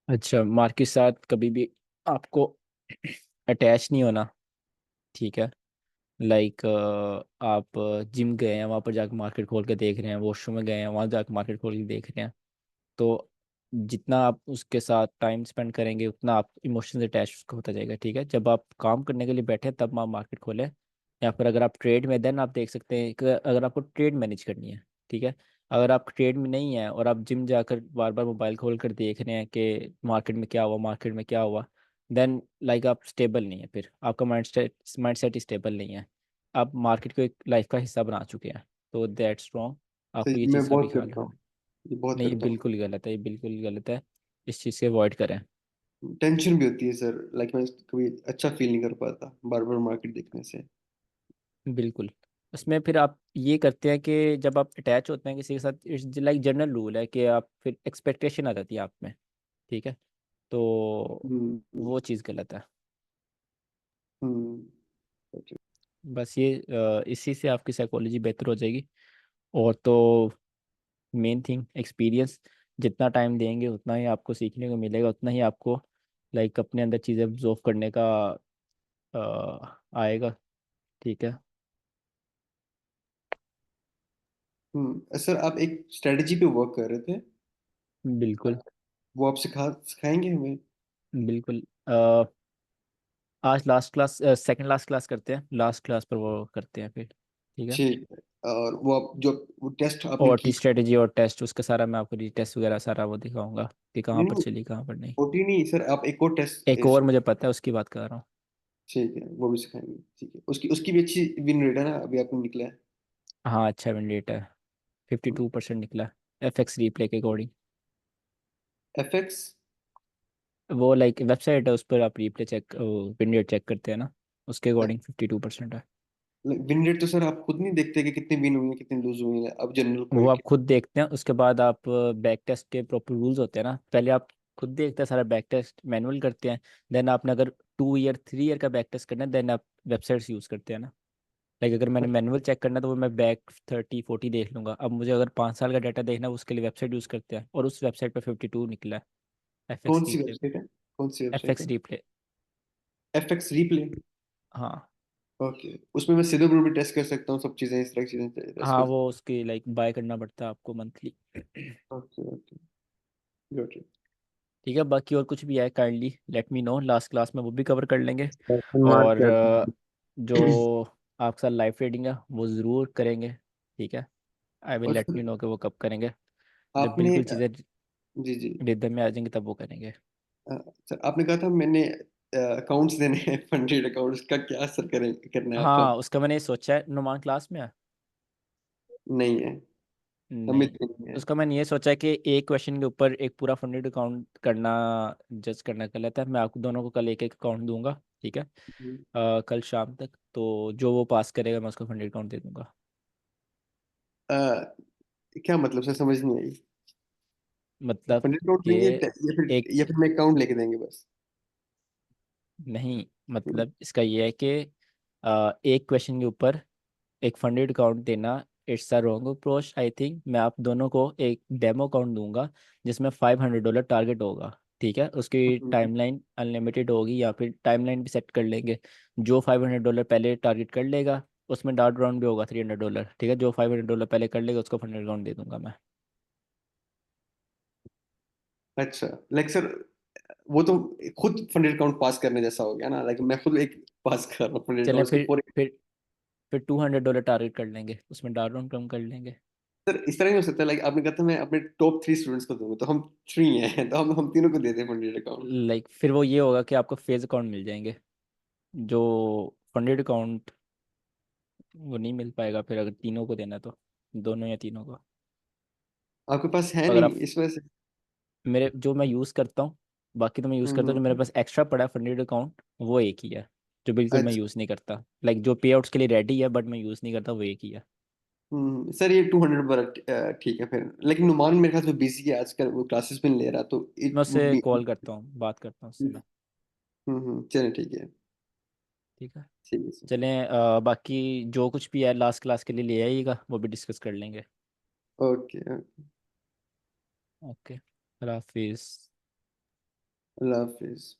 अच्छा, मार्केट के साथ कभी भी आपको अटैच नहीं होना, ठीक है। लाइक आप जिम गए हैं, वहाँ पर जाकर मार्केट खोल के देख रहे हैं, वॉशरूम में गए हैं, वहाँ जाकर मार्केट खोल के देख रहे हैं। तो जितना आप उसके साथ टाइम स्पेंड करेंगे उतना आप इमोशंस अटैच होता जाएगा, ठीक है। जब आप काम करने के लिए बैठे तब आप मार्केट खोलें, या फिर अगर आप ट्रेड में, देन आप देख सकते हैं कि अगर आपको ट्रेड मैनेज करनी है, ठीक है। अगर आप ट्रेड में नहीं है और आप जिम जाकर बार बार मोबाइल खोल कर देख रहे हैं कि मार्केट में क्या हुआ, मार्केट में क्या हुआ, देन लाइक आप स्टेबल नहीं है, फिर आपका माइंड सेट स्टेबल नहीं है। आप मार्केट को एक लाइफ का हिस्सा बना चुके हैं, तो दैट्स रॉन्ग। आपको ये सही, मैं चीज़ का भी बहुत ख्याल करता रखना हूँ, है। ये बहुत नहीं, ये करता हूँ। बिल्कुल गलत है, ये बिल्कुल गलत है। इस चीज़ से अवॉइड करें। टेंशन भी होती है सर, लाइक मैं कभी अच्छा फील नहीं कर पाता बार बार मार्केट देखने से। बिल्कुल। उसमें फिर आप ये करते हैं कि जब आप अटैच होते हैं किसी के साथ, इट्स लाइक जनरल रूल है कि आप फिर एक्सपेक्टेशन आ जाती है आप में, ठीक है। तो हम्म वो चीज़ गलत है। हम्म बस ये इसी से आपकी साइकोलॉजी बेहतर हो जाएगी। और तो मेन थिंग एक्सपीरियंस, जितना टाइम देंगे उतना ही आपको सीखने को मिलेगा, उतना ही आपको लाइक अपने अंदर चीज़ें ऑब्जर्व करने का आएगा। ठीक है। सर आप एक स्ट्रेटजी पे वर्क कर रहे थे, बिल्कुल। वो आप सिखाएंगे हमें? बिल्कुल। आज last class, second last class करते हैं, लास्ट क्लास पर वो करते हैं फिर। ठीक है। ठीक है। और वो आप जो वो टेस्ट आपने और टी की? स्ट्रेटेजी और टेस्ट उसका सारा मैं आपको टेस्ट वगैरह सारा वो दिखाऊंगा कि कहाँ नहीं पर नहीं, चली कहाँ पर नहीं। ओटी नहीं सर, आप एक और टेस्ट एक और मुझे पता है, उसकी बात कर रहा हूँ। ठीक है, वो भी सिखाएंगे। ठीक है, उसकी उसकी भी अच्छी विन रेट है ना, अभी आपको निकला है? हाँ, अच्छा विन रेट है, 52% निकला। FX रिप्ले के अकॉर्डिंग। एफएक्स। वो लाइक वेबसाइट है, उस पर आप replay check, win rate check करते हैं ना, उसके अकॉर्डिंग 52% है। विन रेट तो सर आप खुद नहीं देखते कि कितने विन हुए हैं कितने लूज हुए हैं, अब जनरल को वो एक। आप खुद देखते हैं, उसके बाद आप बैक टेस्ट के प्रॉपर रूल्स होते हैं ना, पहले आप खुद देखते हैं सारा, बैक टेस्ट मैनुअल करते हैं। देन आपने अगर 2 ईयर 3 ईयर का बैक टेस्ट करना है, देन आप वेबसाइट्स यूज़ करते हैं ना। लाइक अगर मैंने मैनुअल चेक करना है तो वो मैं बैक 30 40 देख लूंगा। अब मुझे अगर 5 साल का डाटा देखना है, उसके लिए वेबसाइट यूज़ करते हैं, और उस वेबसाइट पर 52 निकला है। एफ कौन एक्स सी रिप्ले। वेबसाइट है? कौन सी एफ वेबसाइट एक्स है? रिप्ले। FX replay. हाँ। ओके, उसमें मैं सीधे भी टेस्ट कर सकता हूँ, सब चीजें, इस तरह की चीजें टेस्ट हाँ, कर वो सकता उसकी लाइक बाय करना पड़ता है आपको मंथली। हूँ। Okay okay, got it. ठीक है, बाकी और कुछ भी है kindly let me know, last class में वो भी कवर कर लेंगे। क्वेश्चन मार्क और क्या? जो आपके साथ लाइव ट्रेडिंग है वो ज़रूर करेंगे। ठीक है। आई विल और लेट सर मी नो कि वो कब करेंगे। जब आपने बिल्कुल चीज़ें जी जी, रिदम में आ जाएंगी तब वो करेंगे। सर आपने कहा था मैंने अकाउंट्स देने हैं, फंडेड अकाउंट्स का क्या असर करना है आपका? हाँ, उसका मैंने सोचा है, नुमान क्लास में है। नहीं है, हमें नहीं, तो नहीं है। उसका मैंने ये सोचा है कि एक क्वेश्चन के ऊपर एक पूरा फंडेड अकाउंट करना, जज करना गलत है। मैं आपको दोनों को कल एक एक अकाउंट दूंगा। ठीक है। कल शाम तक तो जो वो पास करेगा मैं उसको फंडेड अकाउंट दे दूंगा। अ, क्या मतलब सर, समझ नहीं आई। मतलब फंडेड अकाउंट कि देंगे एक, या फिर मैं अकाउंट लेके देंगे बस? नहीं, हम्म, मतलब इसका ये है कि एक क्वेश्चन के ऊपर एक फंडेड अकाउंट देना, it's a wrong approach I think. मैं आप दोनों को एक डेमो अकाउंट दूंगा जिसमें $500 टारगेट होगा। ठीक है, उसकी हम्म। टाइमलाइन अनलिमिटेड होगी, या फिर टाइमलाइन भी सेट कर लेंगे। जो $500 पहले टारगेट कर लेगा, उसमें डाउट राउंड भी होगा $300। ठीक है, जो $500 पहले कर लेगा उसको फंडेड अकाउंट दे दूंगा मैं। अच्छा, लाइक सर वो तो खुद फंडेड अकाउंट पास करने जैसा हो गया ना, लाइक मैं खुद एक पास कर रहा हूँ फंडेड चलें अकाउंट, उसके फिर पूरे। फिर $200 टारगेट कर लेंगे, उसमें डाउट राउंड कम कर लेंगे। सर इस तरह नहीं हो सकता, लाइक आपने कहा था मैं अपने टॉप 3 स्टूडेंट्स को दूंगा, तो हम 3 हैं, तो हम तीनों को दे दें फंडेड अकाउंट। लाइक फिर वो ये होगा कि आपको फेज अकाउंट मिल जाएंगे, जो फंडेड अकाउंट वो नहीं मिल पाएगा फिर अगर तीनों को देना तो, दोनों या तीनों को। आपके पास है अगर नहीं आप, इस वजह से? मेरे जो मैं यूज़ करता हूँ, बाकी तो मैं यूज़ करता हूँ, जो मेरे हम्म। पास एक्स्ट्रा पड़ा है फंडेड अकाउंट वो एक ही है, जो बिल्कुल मैं अच्छा। यूज़ नहीं करता। लाइक जो पे आउट्स के लिए रेडी है बट मैं यूज़ नहीं करता, वो एक ही है। सर ये 200 पर ठीक है फिर, लेकिन नुमान मेरे ख्याल से बिजी है आजकल, वो क्लासेस भी नहीं ले रहा, तो मैं इट वुड उससे बी। कॉल करता हूँ, बात करता हूँ उससे मैं। चलिए ठीक है। ठीक है। ठीक है सर। चलें, बाकी जो कुछ भी है लास्ट क्लास के लिए ले आइएगा, वो भी डिस्कस कर लेंगे। Okay okay. ओके। अल्लाह हाफिज़। अल्लाह हाफिज।